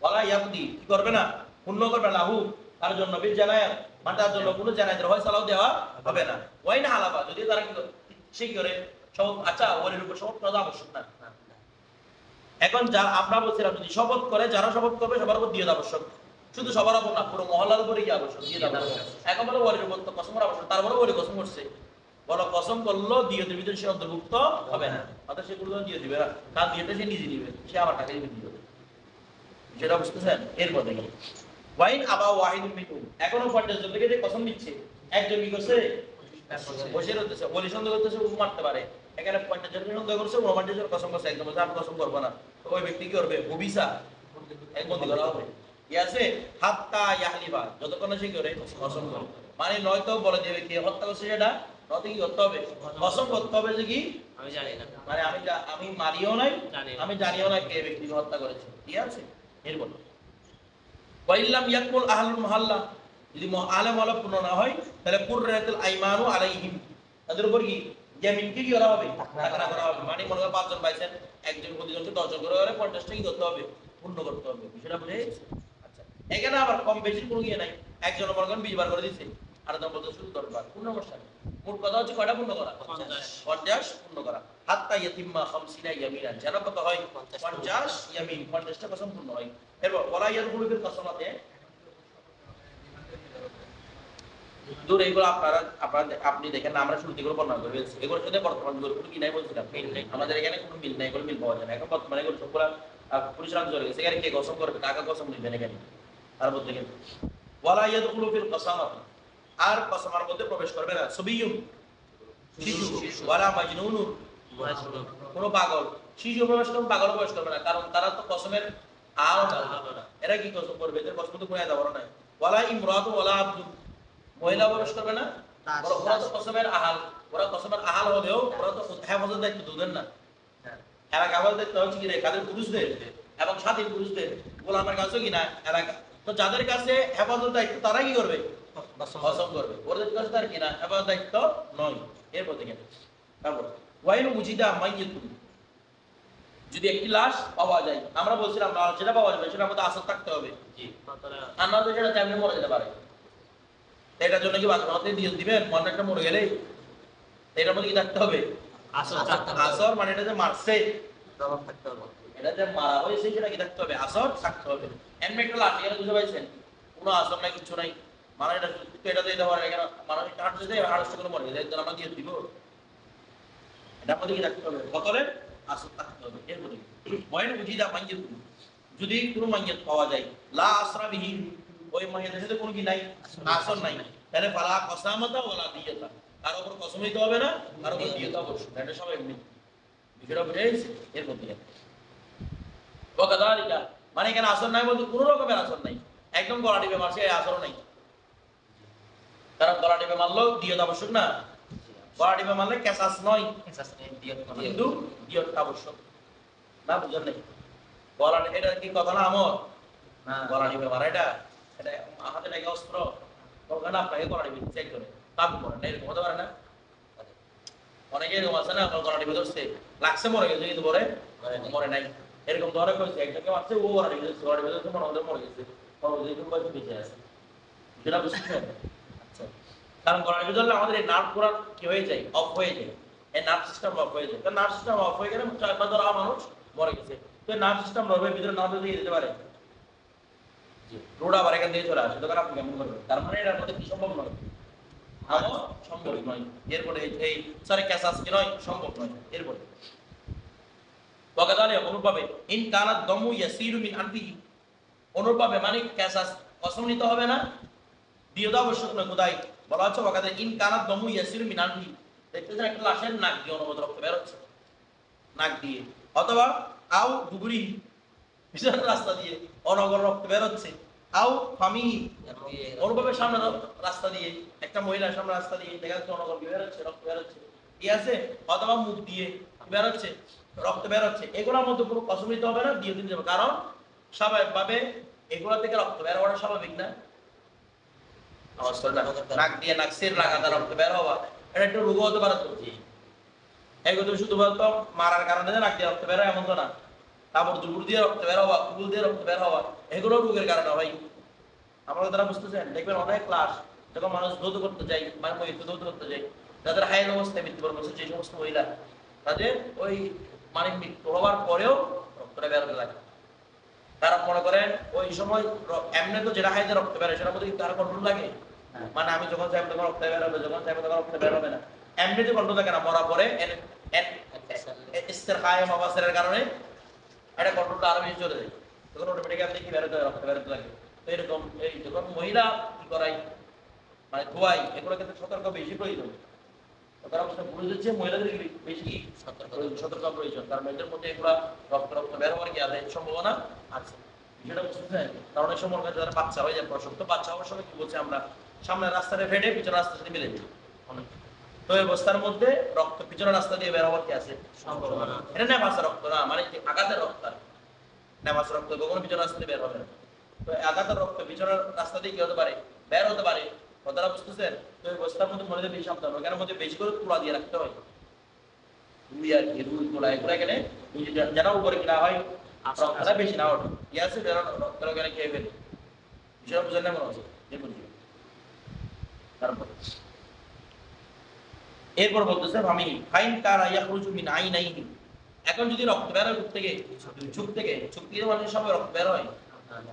ওয়ালা ইয়াকদি কি করবে না? পূর্ণ করবে লাহু তার জন্য, বিল জানায়াত মানে তার জন্য কোনো জানায়াতের হয় সালাও দেওয়া হবে না। ওয়াইন হালাফা যদি তারা কি সে কি করে শপথ, আচ্ছা ওর উপর শপথ করা আবশ্যক না। এখন যারা আমরা বলছিলাম যদি শপথ করে, যারা শপথ করবে সবার উপর দিয়ে আবশ্যক, শুধু সবার উপর না, পুরো মহল্লার উপরে কি আবশ্যক? দিয়ে আবশ্যক। এখন বলে ওর উপর তো কসমের আবশ্যক, তারপরে ওরে কসম করছে, বলো কসম করলো দিয়তের ভিতরে সে অন্তর্ভুক্ত হবে না, অর্থাৎ সেগুলো দিয়ে দিবে না, তার দিয়েটা সে নিজে দিবে, সে আমার টাকা দিবে দিয়ে দেবে, সেটা বুঝতেছেন? এরপর দেখেন ওয়াইন আবা ওয়াহিদ মিনহুম, এখনো 50 জন থেকে যে কসম দিচ্ছে, একজন কি করছে? বসে রতেছে, বলি সন্দেহ করতেছে, ও মারতে পারে। এখানে 50 জন সন্দেহ করছে, 49 জন কসম করছে, একদম বলছে আমি কসম করব না, তো ওই ব্যক্তি কি করবে? হুবিসা, এক বন্দি করা হবে। কি আছে? হাত্তা ইয়াহলিবা, যতক্ষণ সে করে কসম করে, মানে নয়তো বলে দেবে কি হত্যা করছে সেটা, নয়তো কি করতে হবে? কসম করতে হবে যে কি আমি জানি না, মানে আমি মারিও নাই, জানিও আমি জানিও না কে ব্যক্তিকে হত্যা করেছে। ঠিক আছে? এরপর ওয়াইল্লাম ইয়াকমুল আহলুল মুহাল্লা, যদি আহলে মহল্লা পূর্ণ না হয় তাহলে কুররাতুল আইমানু আলাইহিম, তাদের উপর কি ইয়ামিন কি করা হবে? তাকরা করা হবে। মানে মনে করেন 5 জন পাইছেন, একজন প্রতিজনকে 10 জন করে 50 টা কি করতে হবে? পূর্ণ করতে হবে। বিষয়টা বুঝে গেছে? আচ্ছা, এখানে আবার কম বেশি কোনো ইয়ে নাই, একজন মনে করেন 20 বার করে দিয়েছে, আর দম বলতে শুধু 10 বার, পূর্ণ করছে না। মোট কথা হচ্ছে কয়টা পূর্ণ করা? 50 পূর্ণ করা। হাত্তা ইয়াতিম্মা 50 ইয়ামিনান, যেন কত হয়? 50 ইয়ামিন, 50 টা কসম পূর্ণ হয়। এরপর ওয়ালা ইয়াদখুলু ফিল কসমাতে, দূর এগুলো আপনি দেখেন না, আমরা শুরুতে এগুলো বর্ণনা করে ফেলছি, এগুলোর সাথে বর্তমান যুগের কোনো কি নাই বলছিলাম, আমাদের এখানে কোনো মিল নাই, এগুলো মিল পাওয়া যায় না। এখন বর্তমানে এগুলো সবগুলা পুলিশ রাজ্য চলে গেছে, এখানে কে কসম করবে? টাকা কসম নিবেন এখানে, তার মধ্যে কিন্তু ওয়ালা ইয়াদখুলু ফিল কসামাতি, আর কসমার মধ্যে প্রবেশ করবে না সবিয়ুন, শিশু, ওয়ালা মাজনুনুন, কোনো পাগল, শিশু প্রবেশ করবে, পাগল প্রবেশ করবে না, কারণ তারা তো কসমের আও না, এরা কি কসম করবে? এদের কসম তো কোনো দাবার নাই। ওয়ালা ইমরাতু ওয়ালা আব্দুন, মহিলা প্রবেশ করবে না, ওরা তো কসমের আহাল, ওরা কসমের আহাল হলেও ওরা তো হেফাজত দায়িত্ব দুধের না, এরা কাবাল দায়িত্ব হচ্ছে কি রে কাদের? পুরুষদের এবং স্বাধীন পুরুষদের, গোলামের কাছে কি না এরা, তো যাদের কাছে হেফাজত দায়িত্ব তারা কি করবে? কসম করবে। ওদের কাছে তার কি না হেফাজত দায়িত্ব নয়। এরপর দেখেন তারপর ওয়াইনু মুজিদা মাইয়াতুন, যদি একটি লাশ পাওয়া যায়, আমরা বলছিলাম লাশ যেটা পাওয়া যাবে সেটার মধ্যে আসর থাকতে হবে, জি, আর না তো সেটা তেমনি মরে যেতে পারে। এটার জন্য কি বাদরাতে দিয়ে দিবেন? মনটা মরে গেলে এটার মধ্যে কি থাকতে হবে? আসর, মানে এটা যে মারছে, এটা যে মারা হয়েছে সেটা কি থাকতে হবে? আসর থাকতে হবে। এমনি একটা লাশ এখানে বুঝতে পাইছেন, কোনো আসর নাই, কিছু নাই, মানে এটা তো এটা তো এটা হয় এখানে মানুষ একটা হাঁটতে যায়, হাঁটতে করে মরে যায়, আমরা দিয়ে দিব, এটার মধ্যে কি থাকতে হবে? বতরে আসর থাকতে হবে। এরপরে ওয়াইন উজিদা মাইয়াত, যদি কোনো মাইয়াত পাওয়া যায়, লা আসরা বিহি, ওই মাইয়াতের সাথে কোনো কি নাই? আসর নাই, তাহলে ফালা কসামাতা ওয়ালা দিয়াতা, তার উপর কসম দিতে হবে না, তার উপর দিয়াতা অবশ্যই, এটা সবাই এমনি বিষয়টা বুঝে গেছে। এর মধ্যে ওয়াকাদালিকা, মানে এখানে আসর নাই বলতে কোনো রকমের আসর নাই, একদম গলা টিপে মারছে, এই আসরও নাই, কারণ গলা টিপে মারলেও দিয়াতা আবশ্যক না, গলা টিপে মারলে কেসাস নয়, কিন্তু দিয়াতা আবশ্যক না, বুঝলেন নাই? গলা এটা কি কথা না আমর, গলা টিপে মারা এটা এটা হাতে নাকি অস্ত্র, তখন আপনাকে গলা টিপে চেক করে কাম করে না, এরকম হতে পারে না? অনেকে এরকম আছে না, আমার গলা টিপে ধরছে, লাগছে মরে গেছে, কিন্তু পরে মরে নাই, এরকম ধরে কইছে, একটাকে মারছে ও গলা টিপে ধরছে, গলা টিপে ধরছে মনে হতে মরে গেছে, বয়সে বেঁচে আছে, সেটা বুঝছেন? আচ্ছা, কারণ গলা টিপে ধরলে আমাদের এই নার্ভ পুরা কি হয়ে যায়? অফ হয়ে যায়, এই নার্ভ সিস্টেম অফ হয়ে যায়, কারণ নার্ভ সিস্টেম অফ হয়ে গেলে ধরা মানুষ মরে গেছে, তো নার্ভ সিস্টেম রবে ভিতরে নার্ভ দিয়ে দিতে পারে, রোড আবার এখান থেকে চলে আসে, তখন আপনি কেমন করবেন? তার মানে এটার মধ্যে কি সম্ভব নয়? সম্ভব নয়। এরপরে এই সরি কেসাস কি নয়? সম্ভব নয়। এরপরে ওয়াকাদালে অনুভাবে ইন কানাত দমু ইয়াসিরু মিন আনফিহি, অনুভাবে মানে কেসাস কসম নিতে হবে না, দিয়তা আবশ্যক নয়। কোথায় বলা হচ্ছে? ওয়াকাদালে ইন কানাত দমু ইয়াসিরু মিন আনফিহি, দেখতেছেন একটা লাশের নাক দিয়ে অনবরত রক্ত বের হচ্ছে, নাক দিয়ে, অথবা আও দুবুরি পিছনের রাস্তা দিয়ে অনবরত রক্ত বের হচ্ছে, আও ফামি এর মধ্যে অনুভবের সামনে রাস্তা দিয়ে, একটা মহিলার সামনে রাস্তা দিয়ে দেখা যাচ্ছে অনবর বের হচ্ছে, রক্ত বের হচ্ছে, ঠিক আছে, অথবা মুখ দিয়ে বের হচ্ছে, রক্ত বের হচ্ছে, এগুলোর মধ্যে কোনো কসম নিতে হবে না, দিয়ে দিতে হবে। কারণ স্বাভাবিকভাবে এগুলো থেকে রক্ত বের হওয়াটা স্বাভাবিক না। আওয়াজ করে না? নাক দিয়ে নাকসের লাগাতার রক্ত বের হওয়া, এটা একটা রোগ হতে পারে তো। এগুলো শুধুমাত্র মারার কারণে যে নাক দিয়ে রক্ত বের হয় এমন তো না। তারপর দুপুর দিয়ে রক্ত বের হওয়া, কুকুর দিয়ে রক্ত বের হওয়া, এগুলো রোগের কারণে হয়। আপনারা তারা বুঝতেছেন? দেখবেন অনেক ক্লাস যখন মানুষ ধৌত করতে যায়, মানে মৃত্যু ধৌত করতে যায়, যাদের হায়ের অবস্থায় মৃত্যুবরণ করছে, যে সমস্ত মহিলা, তাদের ওই মানে মৃত্যু হওয়ার পরেও রক্তটা বেরোতে লাগে। তারা মনে করেন ওই সময় এমনি তো যেটা হাইতে রক্ত বেরোয় সেটার মধ্যে কিন্তু আরো কন্ট্রোল লাগে। মানে আমি যখন চাইবো তখন রক্ত বের হবে, যখন চাইবো তখন রক্ত বের হবে না, এমনিতে কন্ট্রোল থাকে না। মরা পরে ইস্তেরখায়ের কারণে এটা কন্ট্রোলটা আরো বেশি চলে যায়, তখন অটোমেটিক্যালি দেখি বেরোতে রক্ত বেরোতে লাগে। তো এরকম এই যখন মহিলা কি করাই মানে ধোয়াই, এগুলো কিন্তু সতর্ক বেশি প্রয়োজন। তারা অবশ্য পুরুষদের চেয়ে মহিলাদের বেশি সতর্ক প্রয়োজন, কারণ এদের মধ্যে এগুলা রক্ত রক্ত বের হওয়ার কি আছে সম্ভাবনা আছে। বিষয়টা বুঝতেছেন? কারণ অনেক সময় যারা বাচ্চা হয়ে যায়, প্রসব তো বাচ্চা হওয়ার সময় কি বলছে আমরা, সামনের রাস্তাটা ফেটে পিছনের রাস্তার সাথে মিলে দিই অনেক। তো এই অবস্থার মধ্যে রক্ত পিছনের রাস্তা দিয়ে বের হওয়ার কি আছে সম্ভাবনা। এটা নেভাসা রক্ত না, মানে আঘাতের রক্ত। নেভাসা রক্ত কখনো পিছনের রাস্তা দিয়ে বের হবে না। তো আঘাতের রক্ত পিছনের রাস্তা দিয়ে কি হতে পারে, বের হতে পারে। কথাটা বুঝতেছেন? তো এই অবস্থার মধ্যে মনে বেশি সাবধান, ওখানের মধ্যে বেশি করে তুলা দিয়ে রাখতে হয়। রুই আর কি, রুই তুলা এগুলো এখানে যেন উপরে কিনা হয় রক্তটা বেশি না ওঠে, ঠিক আছে, রক্তটা ওখানে খেয়ে ফেলে। বিষয়টা বুঝেন না মনে হচ্ছে? দেখুন তারপরে এরপর বলতেছে আমি ফাইন কারা ইয়াখরুজু মিন আইনাইহি, এখন যদি রক্ত বের হয় থেকে চোখ থেকে, চোখ থেকে মানুষের সবাই রক্ত বের হয়,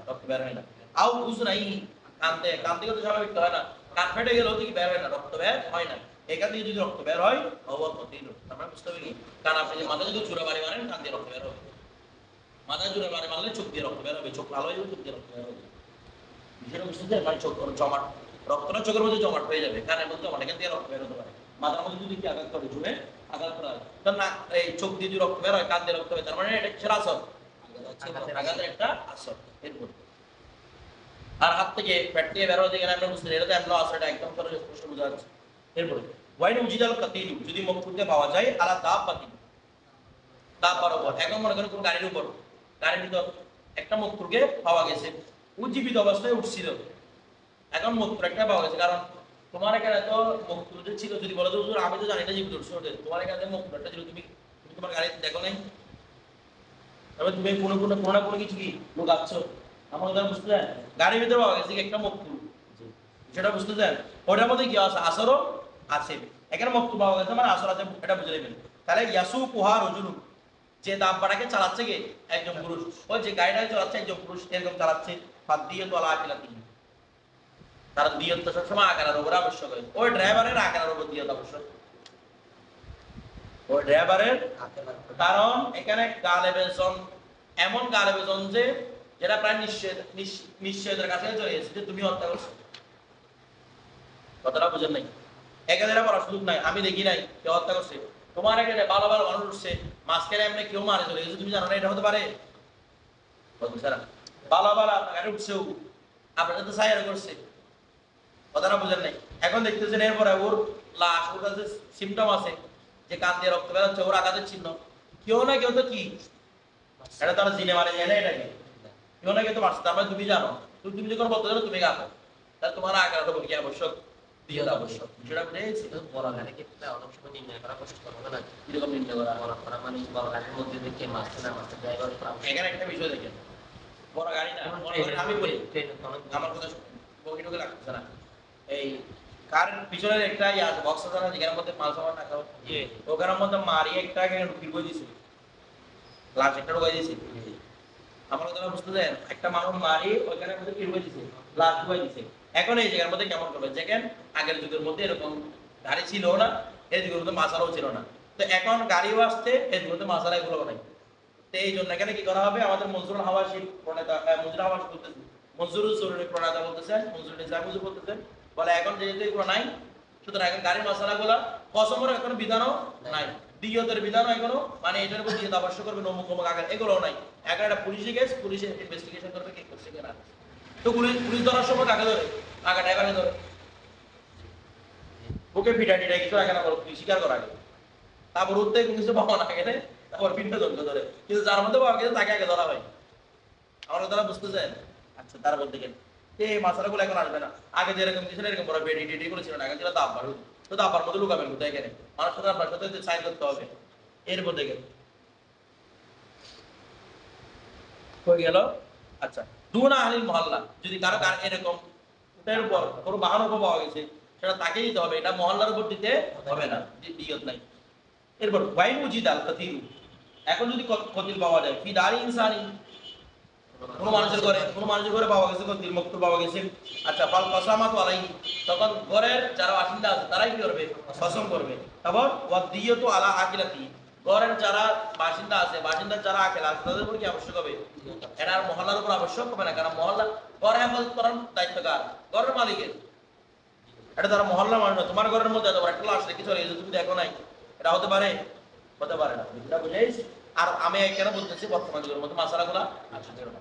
রক্ত বের হয় না। আও উজনাইহি, কান থেকে তো স্বাভাবিক হয় না, কান ফেটে গেলেও কি বের হয় না, রক্ত বের হয় না। এখান থেকে যদি রক্ত বের হয় অবতীর্ণ, আমরা বুঝতে হবে কি, কারণ আপনি যে মাথায় যদি চূড়া বাড়ি মারেন কান দিয়ে রক্ত বের হবে, মাথায় চূড়া বাড়ি মারলে চোখ দিয়ে রক্ত বের হবে, চোখ লাল হয়ে যাবে, চোখ দিয়ে রক্ত বের হবে। বিষয়টা বুঝতেছেন? মানে চোখ জমাট, রক্তটা চোখের মধ্যে জমাট হয়ে যাবে, কানের মধ্যে জমাট, এখান থেকে রক্ত বের হতে পারে। মাথার মধ্যে যদি কি আঘাত করে, জুড়ে আঘাত করা হয়, তো না এই চোখ দিয়ে যদি রক্ত বের হয়, কান দিয়ে রক্ত হয়, তার মানে এটা কিসের আসর, আঘাতের একটা আসর। এরপর আর হাত থেকে পেট থেকে বের হতে গেলে আমরা বুঝতে এটা তো এমন আসর, এটা একদম স্পষ্ট বোঝা যাচ্ছে। এরপরে ওয়াইন উজিদাল কাতিল, যদি মকতুলকে পাওয়া যায় আলা দাব্বাতিন, দাব্বার উপর, এখন মনে করেন কোন গাড়ির উপর, গাড়ির ভিতর একটা মকতুলকে পাওয়া গেছে, উজ্জীবিত অবস্থায় উঠছিল, এখন মকতুল একটা পাওয়া গেছে। কারণ তোমার এখানে তো মকতুল যে ছিল, যদি বলো তো হুজুর আমি তো জানি না জীবিত উঠছে, তোমার এখানে মকতুল একটা ছিল, তুমি তোমার গাড়িতে দেখো নাই, তবে তুমি কোনো না কোনো কিছু কি লুকাচ্ছ, আমার কথা বুঝতে চান? গাড়ির ভিতরে পাওয়া গেছে একটা মকতুল, সেটা বুঝতে চান? ওটার মধ্যে কি আছে, আসরও আছে। এখানে মকতুল পাওয়া গেছে মানে আসর আছে, এটা বুঝে নেবেন। তাহলে ইয়াসু কুহা রজুলু, যে দাব্বাটাকে চালাচ্ছে কে, একজন পুরুষ, ওই যে গাড়িটাকে চালাচ্ছে একজন পুরুষ, এরকম চালাচ্ছে, ফাদিয়াতু আলা আকিলাতিহি, তার দিয়ত তো সবসময় আকারের উপর আবশ্যক হয়, ওই ড্রাইভারের আকারের উপর দিয়ত আবশ্যক, ওই ড্রাইভারের। কারণ এখানে গালেবেজন, এমন গালেবেজন যে যেটা প্রায় নিশ্চয়তার কাছে চলে গেছে যে তুমি হত্যা করছো, কথাটা বুঝেন নাই? এখানে বলার সুযোগ নাই, আমি দেখি নাই কেউ হত্যা করছে, তোমার এখানে ভালো ভালো মানুষ উঠছে, মাঝখানে এমনি কেউ মারে চলে গেছে, তুমি জানো না এটা হতে পারে? ভালো ভালো আপনার গাড়ি উঠছেও, আপনার সাথে সাইয়ার করছে, কথাটা বুঝেন নাই? এখন দেখতেছেন এরপরে ওর লাশ, ওর কাছে সিমটম আছে যে কান দিয়ে রক্ত বেরোচ্ছে, ওর আঘাতের চিহ্ন, কেউ না কেউ তো কি এটা তারা জিনে মারে যায় না, এটাকে কেউ না কেউ তো মারছে, তার মানে তুমি জানো, তুমি যখন বলতে জানো তুমি গাছো, তাহলে তোমার আঘাত হবে কি আবশ্যক, দিয়ত আবশ্যক। বিষয়টা বুঝে গেছে? বড় গাড়ি ক্ষেত্রে অনেক সময় নির্ণয় করা কষ্ট হবে না, কিরকম নির্ণয় করা? বড় করা মানে বড় গাড়ির মধ্যে দেখে মারছে না মারছে, ড্রাইভার। এখানে একটা বিষয় দেখেন, বড় গাড়ি না, আমি বলি আমার কথা বগিটুকু লাগতেছে না, এই কার পিছনের একটা ইয়ে আছে, বক্স আছে না, যেখানের মধ্যে মাল সামান রাখা হয়, ওখানের মধ্যে মারি একটা ঢুকিয়ে বই দিছে, লাশ একটা ঢুকাই দিছে, আমার কথা বুঝতে দেন, একটা মানুষ মারি ওইখানের মধ্যে ঢুকিয়ে দিছে, লাশ ঢুকাই দিছে। এখন এই জায়গার মধ্যে কেমন করবে, যেখানে আগের যুগের মধ্যে এরকম গাড়ি ছিল না, এই যুগের মধ্যে মাছারাও ছিল না, তো এখন গাড়িও আসছে, এই যুগের মধ্যে মাছারা এগুলো নাই। তো এই জন্য এখানে কি করা হবে, আমাদের মনজুরুল হাওয়াসি প্রণেতা, মনজুরুল হাওয়াসি বলতেছে, মনজুরুল জরুরি প্রণেতা বলতেছেন, মনজুরুল নিজাম হুজুর বলতেছেন, বলে এখন যেহেতু এগুলো নাই, সুতরাং এখন গাড়ির মশলাগুলা কসমর এখনো বিধানও নাই, দিয়তের বিধানও এখনো, মানে এটার উপর দিয়ত আবশ্যক করবে, নমুক নমুক আগে এগুলোও নাই। এখন একটা পুলিশি কেস, পুলিশের ইনভেস্টিগেশন করবে কে করছে কিনা, তো পুলিশ পুলিশ ধরার সময় কাকে ধরে? আগে ড্রাইভারকে ধরে। ওকে পিটা টিটা কিছু আগে না করো, তুই স্বীকার কর আগে। তারপর উঠতে কিছু পাওয়া না গেলে তারপর পিঠটা ধরতে ধরে, কিন্তু যার মধ্যে পাওয়া গেছে তাকে আগে ধরা হয়। আমার তারা বুঝতে চায়। আচ্ছা তারা বলতে গেলে এই মাছাগুলো এখন আসবে না, আগে যেরকম ছিল এরকম বড় বেডি টেডি গুলো ছিল না, আগে ছিল দাব্বার। তো দাব্বার মধ্যে লুকাবেন কোথায়? এখানে মানুষ সাথে আপনার সাথে সাইন করতে হবে। এর মধ্যে গেলে হয়ে গেল। আচ্ছা, দুনা আহলিল মহল্লা, যদি কারো কার এরকম উটের উপর কোনো বাহন উপর পাওয়া গেছে, সেটা তাকে দিতে হবে, এটা মহল্লার উপর দিতে হবে না, দিয়ত নাই। এরপর ওয়াইন উজিদ আল কাতির, এখন যদি কতিল পাওয়া যায় ফি দারি ইনসানি, কোনো মানুষের ঘরে পাওয়া গেছে কতিল মকতুল পাওয়া গেছে। আচ্ছা, ফাল কসামাত আলাইহি, তখন ঘরের যারা বাসিন্দা আছে তারাই কি করবে? কসম করবে। তারপর ওয়াদিয়াতু আলা আকিলাতি, ঘরের যারা বাসিন্দা আছে, বাসিন্দার যারা আকেলা আছে তাদের উপর কি আবশ্যক হবে? এটা আর মহল্লার উপর আবশ্যক হবে না, কারণ মহল্লা ঘর হেফাজত করার দায়িত্ব কার? ঘরের মালিকের। এটা তারা মহল্লা মানুষ না, তোমার ঘরের মধ্যে তোমার একটা লাশ রেখে চলে গেছে, তুমি দেখো নাই, এটা হতে পারে? হতে পারে না। এটা বুঝাইস? আর আমি কেন বলতেছি বর্তমান যুগের মধ্যে মাসালাগুলা আছে না,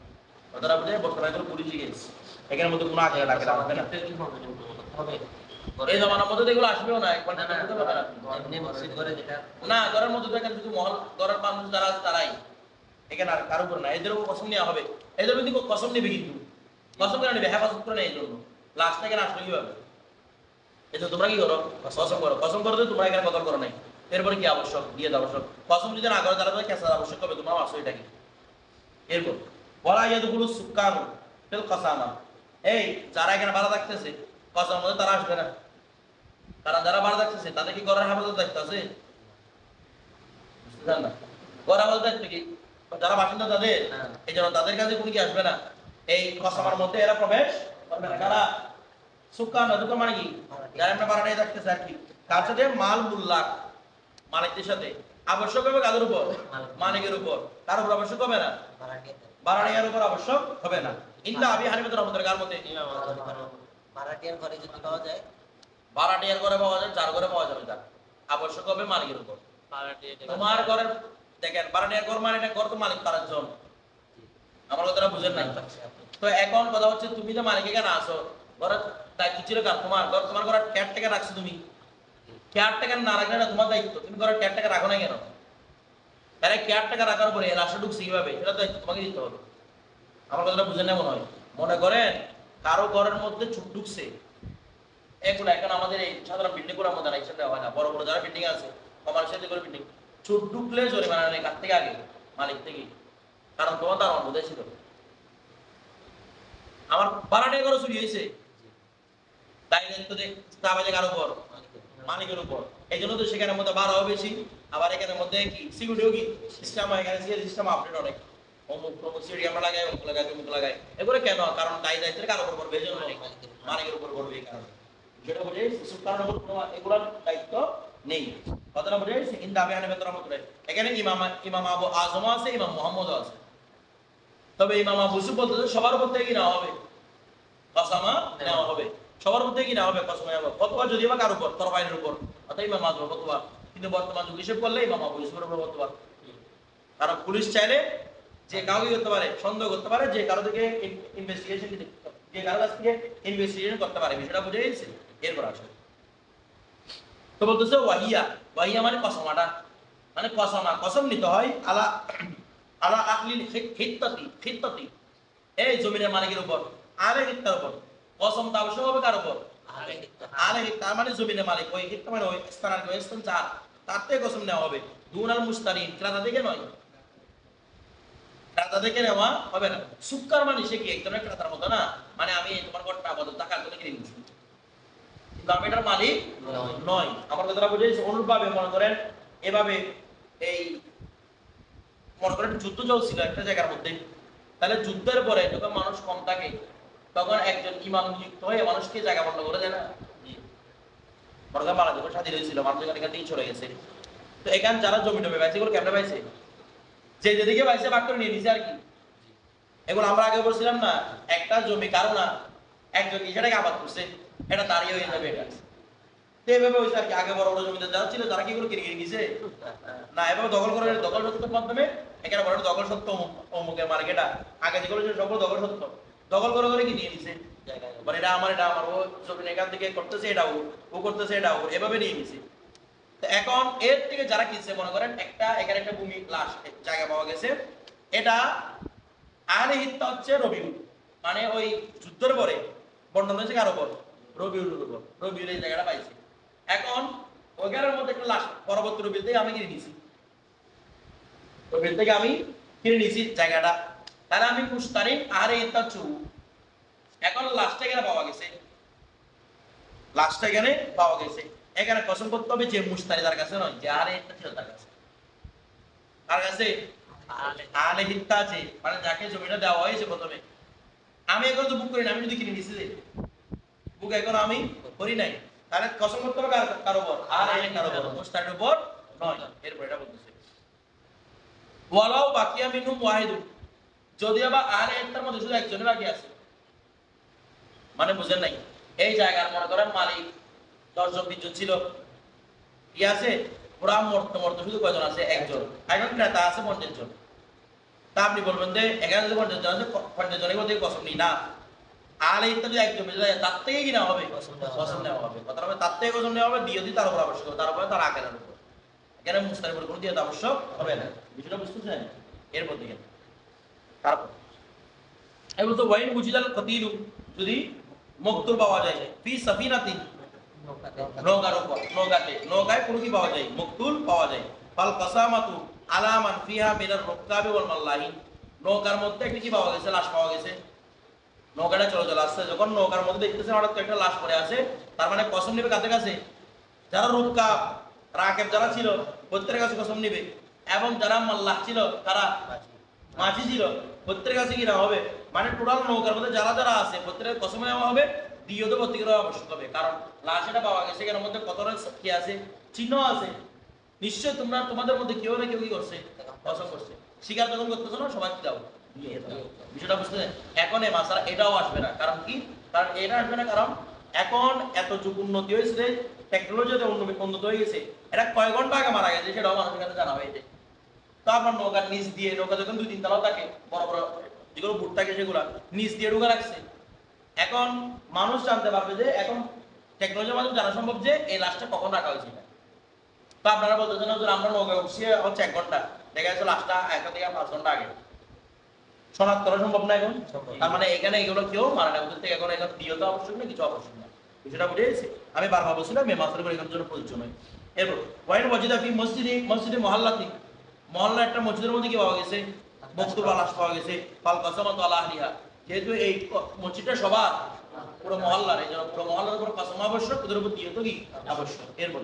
কথাটা বুঝে বর্তমান যুগের পুলিশ গেছে, এখানের মধ্যে কোনো আগে লাগে না। এই জমানার মধ্যে এগুলো আসবেও না, একবার না ঘরের মধ্যে দেখেন শুধু মহল ঘরের মানুষ যারা আছে তারাই, এখানে আর কারো উপর না। এদের উপর কসম নেওয়া হবে, এদের কিন্তু কসম নেবে, কিন্তু কসম কেন নেবে? হেফাজত করে নেই, এই জন্য লাস্ট থেকে আসলে কিভাবে? এই তো তোমরা কি করো? কসম করো, কসম করো তো তোমরা এখানে কদর করো নাই, এরপরে কি আবশ্যক? দিয়ে আবশ্যক। কসম যদি না করে তাহলে কেসা আবশ্যক হবে, তোমরা আসো এটা কি? এরপর বলা ইয়াদুকুলু সুকানু ফিল কাসামা, এই যারা এখানে ভাড়া থাকতেছে কসমের মধ্যে তারা আসবে না, কারণ যারা ভাড়া থাকতেছে তাদের কি ঘরের হেফাজত দায়িত্ব আছে? বুঝতে না, ঘর হেফাজত দায়িত্ব কি যারা বাসিন্দা তাদের, এই জন্য তাদের কাছে কোনো কি আসবে না, এই কসমের মধ্যে এরা প্রবেশ করবে না। কারা? সুকান, সুকান মানে কি? যারা আমরা ভাড়া নিয়ে থাকতেছে আর কি, তার সাথে মাল মুল্লাক, মালিকদের সাথে আবশ্যক হবে কাদের উপর? মালিকের উপর। কার উপর আবশ্যক হবে না? ভাড়াটিয়ার উপর আবশ্যক হবে না। ইল্লা আবি হানিফাতুর রহমাতুল্লাহ কার মতে? ভাড়াটিয়ার ঘরে যদি পাওয়া যায়, ভাড়াটিয়ার ঘরে পাওয়া যায়, যার ঘরে পাওয়া যাবে তার আবশ্যক হবে মালিকের উপর। তোমার ঘরের দেখেন ভাড়াটিয়ার ঘর মানে এটা ঘর তো মালিক তার একজন, আমার কথাটা বুঝেন নাই? তো এখন কথা হচ্ছে তুমি তো মালিক এখানে আসো, ঘরের দায়িত্ব ছিল কার? তোমার ঘর, তোমার ঘরের কেয়ারটেকার রাখছো তুমি, কেয়ারটেকার না রাখলে না তোমার দায়িত্ব, তুমি ঘরের কেয়ারটেকার রাখো না কেন? তাহলে কেয়ারটেকার রাখার পরে লাশটা ঢুকছে কিভাবে, সেটা দায়িত্ব তোমাকে দিতে হবে। আমার কথাটা বুঝেন না মনে হয়? মনে করেন কারো ঘরের মধ্যে চুপ ঢুকছে, এগুলো এখন আমাদের এই সাধারণ বিল্ডিং গুলোর মধ্যে লাইসেন্স দেওয়া হয় না, বড় বড় যারা বিল্ডিং আছে কমার্শিয়াল যেগুলো বিল্ডিং, চুপ ঢুকলে জরিমানা নেই কার থেকে? আগে মালিক থেকে, কারণ তোমার তার অনুমতি ছিল। আমার ভাড়াটিয়া ঘরে চুরি হয়েছে, দায়িত্ব দেয় কার উপর? মালিকের উপর। এই জন্য তো সেখানের মধ্যে ভাড়াও বেশি, আবার এখানের মধ্যে কি সিকিউরিটিও কি সিস্টেম, এখানে সিস্টেম আপডেট অনেক, অমুক অমুক সিটি আমরা লাগাই, অমুক লাগাই, অমুক লাগাই, এগুলো কেন? কারণ দায়িত্বের কার উপর পড়বে? মালিকের উপর পড়বে। এই কারণে যেটা বুঝে সুলতানের উপর কোনো এগুলোর দায়িত্ব নেই, কথাটা বুঝে। কিন্তু আমি হানিফাতুর রহমাতুল্লাহ এখানে ইমাম আবু আজম আছে, ইমাম মুহাম্মদ আছে, তবে ইমাম আবু ইউসুফ বলতেছে সবার উপর থেকে কি নেওয়া হবে? কসমা নেওয়া হবে, সবার মধ্যে কি না হবে? কসমা নেওয়া হবে। ফতোয়া যদি বা কার উপর? তরবাইনের উপর, অর্থাৎ ইমাম আজমের ফতোয়া। কিন্তু বর্তমান যুগ হিসেবে করলে ইমাম আবু ইউসুফের উপর ফতোয়া, কারণ পুলিশ চাইলে যে কাউকে করতে পারে, সন্দেহ করতে পারে, যে কারো থেকে ইনভেস্টিগেশন, যে কারো কাছ থেকে ইনভেস্টিগেশন করতে পারে, বিষয়টা বুঝে গেছে। এরপর আসে তো বলতেছে ওয়াহিয়া, ওয়াহিয়া মানে কসমাটা, মানে কসমা, কসম নিতে হয় আলা আলা আহলিল খিত্তাতি, এই জমিনের মালিকের উপর, আলে হিত্তার উপর। কসম তা অবশ্য হবে কার উপর? আলে হিত্তা মানে জমিনের মালিক, ওই হিত্তা মানে ওই স্থান, আর ওই স্থান যার, তার থেকে কসম নেওয়া হবে। দুনাল মুস্তারি, ক্রেতা থেকে নয়, ক্রেতা থেকে নেওয়া হবে না। সুক্কার মানে সে কি এক ধরনের ক্রেতার মতো না, মানে আমি তোমার ঘরটা আপাতত টাকার জন্য কিনে নিচ্ছি, কিন্তু আমি এটার মালিক নয়। আমার কথাটা বুঝেছি? অনুরূপভাবে মনে করেন এভাবে, এই মনে করেন যুদ্ধ চলছিল একটা জায়গার মধ্যে, তাহলে যুদ্ধের পরে যখন মানুষ কম থাকে তখন একজন ইমাম নিযুক্ত হয়ে মানুষকে জায়গা বন্ধ করে দেয় না? মনে করেন বাংলাদেশ যখন স্বাধীন হয়েছিল, মানুষ এখান থেকে চলে গেছে, তো এখানে যারা জমি টমি পাইছে এগুলো কেমনে পাইছে? যে যেদিকে পাইছে ভাগ করে নিয়ে নিছে আর কি। এগুলো আমরা আগে বলছিলাম না, একটা জমি কারো না, একজন সেটাকে আবাদ করছে, এটা তারই হয়ে যাবে। এটা তো এভাবে হয়েছে আর কি। আগে বড় বড় জমিদার যারা ছিল তারা কি এগুলো কিনে কিনে নিছে না, এভাবে দখল করে, দখল সত্যের মাধ্যমে এখানে বড় দখল সত্য অমুকের মার্কেটা, আগে যেগুলো ছিল সকল দখল সত্য, দখল করে করে কি নিয়ে নিছে, জায়গায় মানে এটা আমার, ও জমিন এখান থেকে করতেছে এটা ও করতেছে এটা ও, এভাবে নিয়ে নিছে। তো এখন এর থেকে যারা কিনছে, মনে করেন এখানে একটা ভূমি লাশ জায়গা পাওয়া গেছে, এটা আহলে হিত্তা হচ্ছে রবিউল, মানে ওই যুদ্ধের পরে বন্টন হয়েছে কারো পর, রবিউলের উপর, রবিউল এই জায়গাটা পাইছে। এখন ওইখানের মধ্যে একটা লাশ পরবর্তী রবিউল থেকে আমি কিনে নিছি, রবিউল থেকে আমি কিনে নিছি জায়গাটা, তাহলে আমি মুশতারি আহলে হিত্তা চু। এখন লাশটা এখানে পাওয়া গেছে, লাশটা এখানে পাওয়া গেছে, এখানে কসম করতে হবে যে মুশতারি তার কাছে নয়, যে আহলে হিত্তা ছিল তার কাছে, তার কাছে আহলে হিত্তা আছে, মানে যাকে জমিটা দেওয়া হয়েছে প্রথমে। আমি এখন তো বুক করি না, আমি যদি কিনে নিছি, বুক এখন আমি করি নাই, তাহলে কসম করতে হবে কার উপর, আহলে কার উপর, মুশতারির উপর নয়। এরপর এটা বলতেছে ওয়ালাউ বাকিয়া মিনহুম ওয়াহিদুন, যদি আবার আহলে হিত্তার মধ্যে শুধু একজনের বাকি আছে, মানে বুঝেন নাই, এই জায়গার মনে করেন মালিক 10 জন 20 জন ছিল, কি আছে পুরা মরতে মরতে শুধু কয়জন আছে, একজন, এখন ক্রেতা আছে 50 জন। তা আপনি বলবেন যে এখানে যদি 50 জন আছে, 50 জনের মধ্যে কসম নিই না, আহলে হিত্তা যদি একজন বেঁচে যায় তার থেকে কি নেওয়া হবে, কসম নেওয়া হবে, কথা হবে তার থেকে কসম নেওয়া হবে, দিয়ে দিই তার উপর আবশ্যক হবে, তার উপরে তার আকেলের উপর, এখানে মুস্তারির উপর কোনো দিয়ে আবশ্যক হবে না। বিষয়টা বুঝতেছেন? এরপর দিকে তারপর এবার তো ওয়াইন বুঝিদাল কতিলু, যদি মকতুল পাওয়া যায় ফি সাফিনাতিন, নৌকার উপর, নৌকায় কোনো কি পাওয়া যায়, মকতুল পাওয়া যায়। ফাল কাসামাতু আলা মান ফিহা মিনার রুকাবি ওয়াল মাল্লাহিন, নৌকার মধ্যে একটা কি পাওয়া গেছে, লাশ পাওয়া গেছে, নৌকাটা চলে আসছে, যখন নৌকার মধ্যে দেখতেছে হঠাৎ করে একটা লাশ পড়ে আছে, তার মানে কসম নেবে কাদের কাছে, যারা রুকাব রাকেব যারা ছিল প্রত্যেকের কাছে কসম নেবে, এবং যারা মাল্লাহ ছিল তারা মাঝি ছিল প্রত্যেকের কাছে কি নেওয়া হবে, মানে টোটাল নৌকার মধ্যে যারা যারা আছে প্রত্যেকের কসম নেওয়া হবে, দিয়েও তো প্রত্যেকের আবশ্যক হবে, কারণ লাশ এটা পাওয়া গেছে, এর মধ্যে কত কি আছে, চিহ্ন আছে, নিশ্চয় তোমাদের মধ্যে কেউ না কেউ কি করছে, কসম করছে, স্বীকার যখন করতেছো না সবাই কি দাও দিয়ে দাও। বিষয়টা বুঝতেছেন? এখন এই মাসালা এটাও আসবে না, কারণ কি, কারণ এটা আসবে না কারণ এখন এত যুগ উন্নতি হয়েছে, টেকনোলজিতে উন্নত হয়ে গেছে, এটা কয় ঘন্টা আগে মারা গেছে সেটাও মানুষের কাছে জানা হয়েছে। তো আপনার নৌকার নিচ দিয়ে, নৌকা যখন 2-3 তলাও থাকে, বড় বড় যেগুলো বুট থাকে সেগুলো নিচ দিয়ে ঢুকে রাখছে, এখন মানুষ জানতে পারবে যে, এখন টেকনোলজির মাধ্যমে জানা সম্ভব যে এই লাশটা কখন রাখা হয়েছে। তো আপনারা বলতেছেন যে আমরা নৌকা উঠছি হচ্ছে 1 ঘন্টা, দেখা যাচ্ছে লাশটা 1 থেকে 5 ঘন্টা আগে, শনাক্ত করা সম্ভব না এখন, তার মানে এখানে এগুলো কেউ মানে না, ওদের থেকে এখন এটা দিও তো আবশ্যক না, কিছু আবশ্যক না। বিষয়টা বুঝে গেছে? আমি বারবার বলছিলাম এই মাসের করে এখানে জন্য প্রযোজ্য নয়। এরপর ওয়াইন ওয়াজিদা ফি মসজিদে মহল্লাতি, মহল্লা একটা মসজিদের মধ্যে কি পাওয়া গেছে, মকতুবা লাশ পাওয়া গেছে, ফাল কাসামাতু আলা আহলিহা, যেহেতু এই মসজিদটা সবার পুরো মহল্লার, এই জন্য পুরো মহল্লার উপর কসম আবশ্যক, ওদের উপর দিও তো কি আবশ্যক। এরপর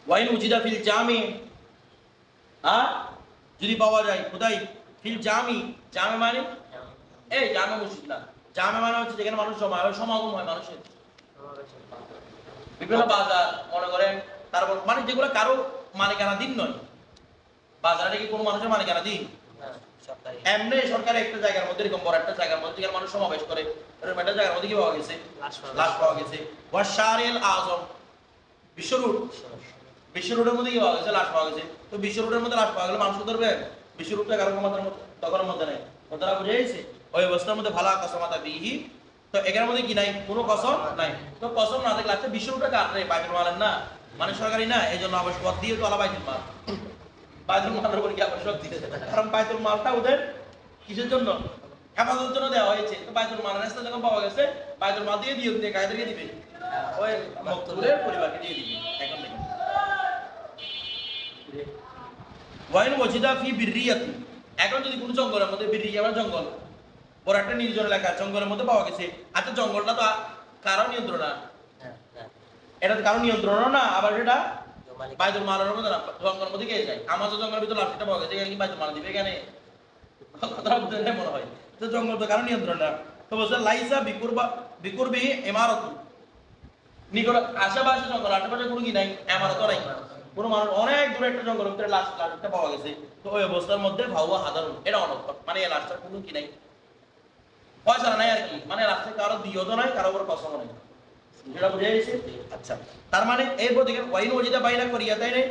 ওয়াইন উজিদা ফিল জামি, যদি পাওয়া যায় কোথায়, ফিল জামি, জামে মানে এই জামে মসজিদ না, জামে মানে হচ্ছে যেখানে মানুষ জমা হয়, সমাগম হয় মানুষের, বিভিন্ন বাজার মনে করেন, তারপর মানে যেগুলো কারো মালিকানাধীন নয়, বাজারে কি কোনো মানুষের মালিকানাধীন, এমনি সরকারি একটা জায়গার মধ্যে, এরকম বড় একটা জায়গার মধ্যে যেখানে মানুষ সমাবেশ করে, এরকম একটা জায়গার মধ্যে কি পাওয়া গেছে, লাশ পাওয়া গেছে। ওয়াশারিল আজম, বিশ্ব রোডের মধ্যে কি পাওয়া গেছে, লাশ পাওয়া গেছে। তো বিশ্ব রোডের মধ্যে লাশ পাওয়া গেলে মানুষ ধরবে, বিশ্ব রোডটা কারো ক্ষমতার মধ্যে, তখন মধ্যে নেই, কথাটা বুঝে গেছে? ওই অবস্থার মধ্যে ভালো কসমাতা বিহি, তো এখানের মধ্যে কি নাই, কোনো কসম নাই। তো কসম না থাকলে আচ্ছা বিশ্ব রোডটা কার রে, বাইতুল মালের না, মানে সরকারি না, এই জন্য আবশ্যক দিয়ে তো আলা বাইতুল মাল, বাইতুল মালের উপর কি আবশ্যক দিতে, কারণ বাইতুল মালটা ওদের কিসের জন্য, হেফাজতের জন্য দেওয়া হয়েছে। তো বাইতুল মালের রাস্তা যখন পাওয়া গেছে, বাইতুল মাল দিয়ে দিয়ে কায়দেরকে দিবে, ওই মকতুলের পরিবারকে দিয়ে দিবে। এখন দেখুন ওয়াইন ওয়াজিদা ফি বিররিয়াতি, এখন যদি কোনো জঙ্গলের মধ্যে, বিররিয়া মানে জঙ্গল, বড় একটা নির্জন এলাকা, জঙ্গলের মধ্যে পাওয়া গেছে, আচ্ছা জঙ্গলটা তো কারো নিয়ন্ত্রণ না, এটা তো কারো নিয়ন্ত্রণ না, আবার সেটা বাইতুল মালের মধ্যে না, জঙ্গলের মধ্যে কে যায়, আমার তো জঙ্গলের ভিতরে লাশটা পাওয়া গেছে, এখানে কি বাইতুল মাল দিবে, এখানে কথাটা বুঝতে মনে হয়, তো জঙ্গল তো কারো নিয়ন্ত্রণ না। তো বলছে লাইসা বিকুরবিহি ইমারাতু, নিকট আশেপাশে জঙ্গল, আশেপাশে কোনো কি নাই, ইমারতও নাই, কোনো মানুষ, অনেক দূরে একটা জঙ্গলের ভিতরে লাশটা পাওয়া গেছে। তো ওই অবস্থার মধ্যে ভাউয়া হাদারুন, এটা অনর্থক, মানে এই লাশটার কোনো কি নাই, পয়সা নাই আর কি, মানে লাশটা কারো দিয়তো নাই, কারো উপর কসমও নাই, যেটা বুঝে গেছে? আচ্ছা, তার মানে এরপর দেখেন ওয়াইন ওয়াজিদা বাইনা করিয়া, তাই নাই,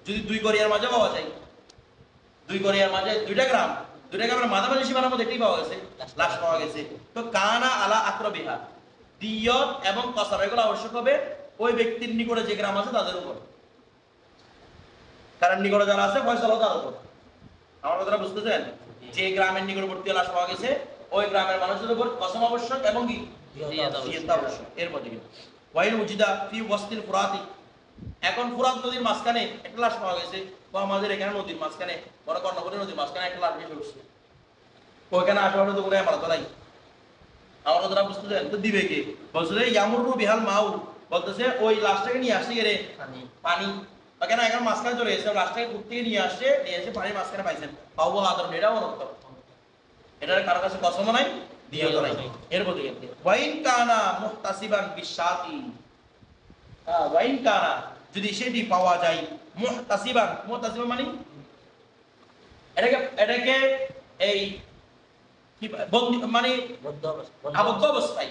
যদি 2 কোরিয়ার মাঝে পাওয়া যায়, 2 কোরিয়ার মাঝে 2টা গ্রাম, দুটাকে আমরা মাঝামাঝি সীমানার মধ্যে এটাই পাওয়া গেছে, লাশ পাওয়া গেছে। তো কানা আলা আকরাবিহা, দিয়ত এবং কসম এগুলো আবশ্যক হবে ওই ব্যক্তির নিকটে যে গ্রাম আছে তাদের উপর, কারণ নিকটে যারা আছে ফয়সালা তার উপর। আমার কথাটা বুঝতেছেন? যে গ্রামের নিকটবর্তী লাশ পাওয়া গেছে ওই গ্রামের মানুষের উপর কসম আবশ্যক এবং কি দিয়ত আবশ্যক। এরপর দেখেন ওয়াইল উজিদা ফি ওয়াসতিল ফুরাতি, এখন ফুরাত নদীর মাঝখানে একটা লাশ পাওয়া গেছে, তো আমাদের এখানে নদীর মাঝখানে বড় কর্ণফুলী নদীর মাঝখানে একটা লাশ ভেসে উঠছে, ওইখানে আশেপাশে তো কোনো ইমারত নাই। আমার কথাটা বুঝতেছেন? তো দিবে কে? বলছে ইয়ামুরু বিহাল মাউ, বলতেছে ওই লাশটাকে নিয়ে আসছে গেলে পানি, কেন এখন মাঝখানে চলে এসে লাশটাকে দূর থেকে নিয়ে আসছে, নিয়ে এসে পানির মাঝখানে পাইছেন, পাবো আদর, এটাও অনর্থক। এটার কারো কাছে কসমও নাই, দিয়ত নাই। এরপর দেখেন ওয়াইন কানা মুহতাসিবান বিশাতি, ওয়াইন কানা যদি সেটি পাওয়া যায়, মুহতাসিবান, মুহতাসিবান মানে এটাকে এই কি বন্দি মানে আবদ্ধ অবস্থায়,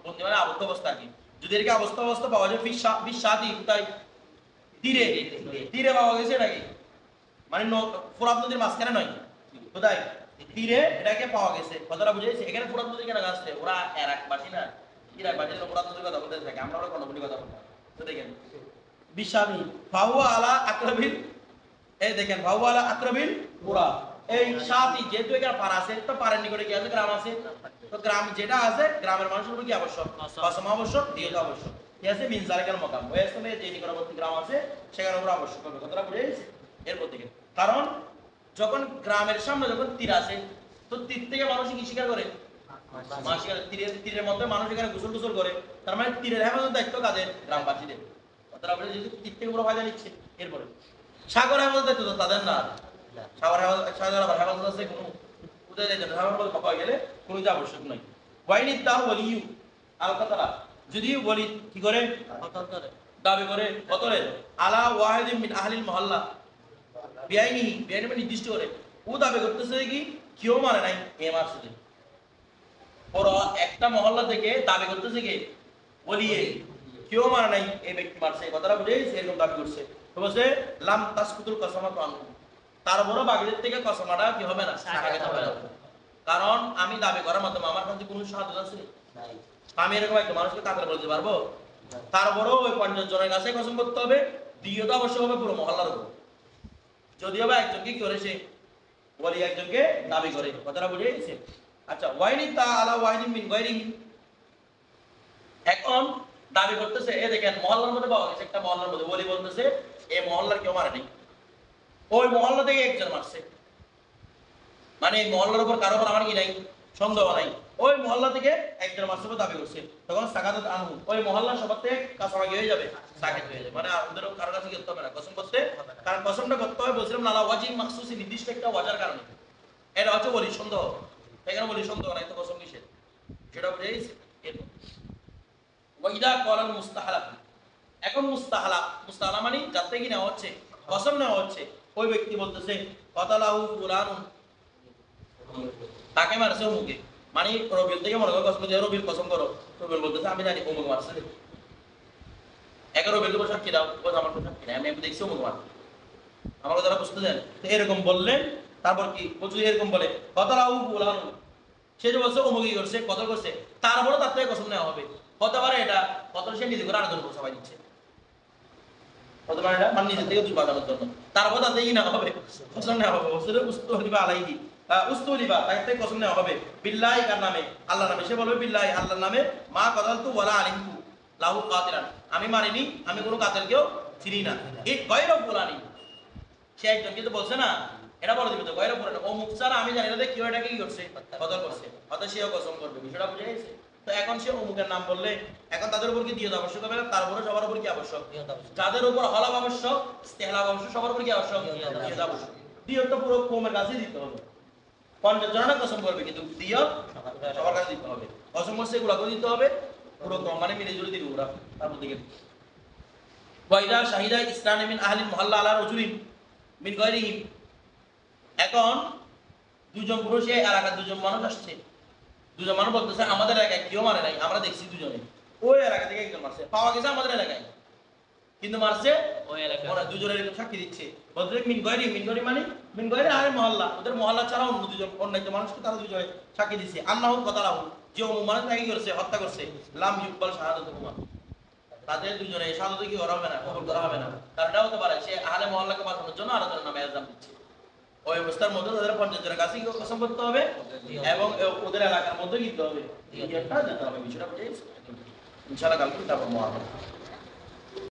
বন্দি মানে আবদ্ধ অবস্থা কি, যদি এটাকে অবস্থা পাওয়া যায় বিশাতি, কোথায়? তীরে, তীরে পাওয়া গেছে এটাকে, মানে ফোরাত নদীর মাঝখানে নয়, কোথায়? তীরে এটাকে পাওয়া গেছে। কথাটা বুঝেছি? এখানে ফোরাত নদী কেন আসছে? ওরা এরাকবাসী না, ইরাকবাসী ফোরাত নদীর কথা বলতে থাকে, আমরা ওরা কর্ণফুলী কথা বলতে। তো দেখেন বিশামি ফাহুয়া আলা আকরাবিল, এই দেখেন ফাহুয়া আলা আকরাবিল পুরা, এই সাথী যেহেতু এখানে পার আছে, তো পারের নিকটে কি আছে? গ্রাম আছে। তো গ্রাম যেটা আছে গ্রামের মানুষের উপর কি আবশ্যক? কসম আবশ্যক, দিয়ত আবশ্যক। ঠিক আছে? মিন জালিকাল মাকাম, ওই স্থানে যে নিকটবর্তী গ্রাম আছে সেখানে উপর আবশ্যক হবে। কথাটা বুঝেছি? এরপর থেকে কারণ যখন গ্রামের সামনে যখন তীর আছে, তো তীর থেকে মানুষ কি শিকার করে? মাছ শিকার। তীরের মধ্যে মানুষ এখানে গোসল টোসল করে, তার মানে তীরের হেফাজত দায়িত্ব কাদের? গ্রামবাসীদের। কথাটা বুঝে যেহেতু তীর থেকে পুরো ফায়দা নিচ্ছে। এরপরে সাগর হেফাজত দায়িত্ব তো তাদের না, সাগর আবার হেফাজত আছে কোনো উদয় দায়িত্ব, সাগর পাওয়া গেলে কোনো যে আবশ্যক নয়। ওয়াইনি দাহ ওয়ালিউ আল কাতালা, যদি বলি কি করে দাবি করে কতলে আলা ওয়াহিদিন মিন আহলিল মহল্লা বেআইনি, বেআইনি মানে নির্দিষ্ট করে ও দাবি করতেছে কি কেউ মানে নাই, এ মারছে পুরো একটা মহল্লা থেকে দাবি করতেছে কি বলিয়ে কেউ মানে নাই, এই ব্যক্তি মারছে, এই কথাটা বুঝেছি? এরকম দাবি করছে। তো বলছে লাম তাসকুতুল কসামাতু আনহু, তার বড় বাগিদের থেকে কসমাটা কি হবে না, সাকাত হবে না। কারণ আমি দাবি করার মাধ্যমে আমার কাছে কোনো সাহায্য আছে নাই, আমি এরকম একটা মানুষকে কাতর বলতে পারবো? তারপরও ওই 50 জনের কাছে কসম করতে হবে, দিয়ত অবশ্য হবে পুরো মহল্লার উপর। যদিও বা একজনকে কি করেছে বলি, একজনকে দাবি করে। কথাটা বুঝে গেছে? আচ্ছা ওয়াইনি তা আলা ওয়াহিদিন মিন গায়রিহি, এখন দাবি করতেছে, এ দেখেন মহল্লার মধ্যে পাওয়া গেছে, একটা মহল্লার মধ্যে বলি বলতেছে এই মহল্লার কেউ মারে নাই, ওই মহল্লা থেকে একজন মারছে, মানে এই মহল্লার উপর কারো উপর আমার কি নাই, সন্দেহ নাই, ওই মহল্লা থেকে একজন মারছে দাবি করছে, তখন সাকাত আনহু, ওই মহল্লার সবার থেকে কাছাকাছি হয়ে যাবে, সাকাত হয়ে যাবে, মানে আমাদের কারো কাছে করতে হবে না কসম করতে, কারণ কসমটা করতে হয় বলছিলাম নালা ওয়াজিব মাখসুসি, নির্দিষ্ট একটা ওয়াজার কারণে। এটা হচ্ছে বলি সন্দেহ, এখানে বলি সন্দেহ নাই, তো কসম কিসের সেটা বুঝে গেছে। ওয়াইদা কলাল মুস্তাহালা, এখন মুস্তাহালা, মুস্তাহালা মানে যার থেকে নেওয়া হচ্ছে, কসম নেওয়া হচ্ছে, ওই ব্যক্তি বলতেছে কতালাহু ফুলানুন, তাকে মারছে অমুকে, মানে রবিউল থেকে মনে করো কসম যে রবিউল কসম করো, রবিউল বলতেছে আমি জানি অমুক মারছে, একে রবিউল তো সাক্ষী দাও, ও আমার তো সাক্ষী নাই, আমি দেখছি অমুক মার, আমার কথাটা বুঝতে দেন? তো এরকম বললেন, তারপর কি বলছো? এরকম বলে কতালাহু ফুলানুন, সে যে বলছে অমুক করছে, কত করছে, তারপরে তার থেকে কসম নেওয়া হবে। হতে পারে এটা কত সে নিজে করে আরেকজন উপর সবাই দিচ্ছে, হতে পারে এটা মানে নিজের থেকে দুই বাজানোর জন্য, তারপর তাতে কি নেওয়া হবে, কসম নেওয়া হবে। ওসরে উস্তুলিবা আলাইহি, উস্তুলিবা তার থেকে কসম নেওয়া হবে বিল্লাহি, কার নামে? আল্লাহর নামে। সে বলবে বিল্লাহি, আল্লাহর নামে, মা কাতালতু ওয়ালা আলিমতু লাহু কাতিলান, আমি মারিনি, আমি কোনো কাতিলকেও চিনি না, এই গায়র ফুলানি, সে একজনকে তো বলছে না, এটা বলে দিবে তো গায়র ফুলানি, ও মুখ ছাড়া আমি জানি না যে কেউ এটাকে কি করছে, কতল করছে, অর্থাৎ সেও কসম করবে। বিষয়টা বুঝে গেছে? তো এখন সে অমুকের নাম বললে, এখন তাদের উপর কি দিয়ত আবশ্যক হবে না? তারপরে সবার উপর কি আবশ্যক? যাদের উপর হলাব আবশ্যক, ইস্তেহলাব আবশ্যক, সবার উপর কি আবশ্যক? দিয়ত আবশ্যক। দিয়ত তো পুরো কওমের কাছে দিতে হবে, 50 জনের কসম করবে, কিন্তু দিয়ত সবার কাছে দিতে হবে। কসম করছে এগুলোকে দিতে হবে, পুরো কওম মানে মিলে জুলে দিবে ওরা। তারপর দিকে ওয়াইদা শাহিদা ইসলাম মিন আহলিল মুহাল্লা আলা রাজুলিন মিন গায়রিহিম, এখন দুজন পুরুষে এলাকার দুজন মানুষ আসছে, দুজন মানুষ বলতেছে আমাদের এলাকায় কেউ মারে নাই, আমরা দেখছি দুজনে, ওই এলাকা থেকে একজন মারছে, পাওয়া গেছে আমাদের এলাকায়, কিন্তু মারছে ওই এলাকা ওরা দুজনে এরকম সাক্ষী দিচ্ছে বলতে মিন গয়রি মানে মিন গয়রি আরে মহল্লা ওদের মহল্লা ছাড়া অন্য দুজন অন্য একটা মানুষকে তারা দুজনে সাক্ষী দিচ্ছে আল্লাহ কথালাহু যে ও মানুষ নাকি করেছে হত্যা করছে লাম ইউকবাল শাহাদাতুহুমা তাদের দুজনে শাহাদাত কি করা হবে না কবুল করা হবে না কারণ এটা হতে পারে সে আহলে মহল্লাকে বাঁচানোর জন্য আরেকজনের নামে ইলজাম দিচ্ছে ওই অবস্থার মধ্যে তাদের 50 জনের কাছে কি কসম করতে হবে এবং ওদের এলাকার মধ্যে দিতে হবে এই একটা জানতে হবে বিষয়টা বুঝে ইনশাআল্লাহ কালকে তারপর মহান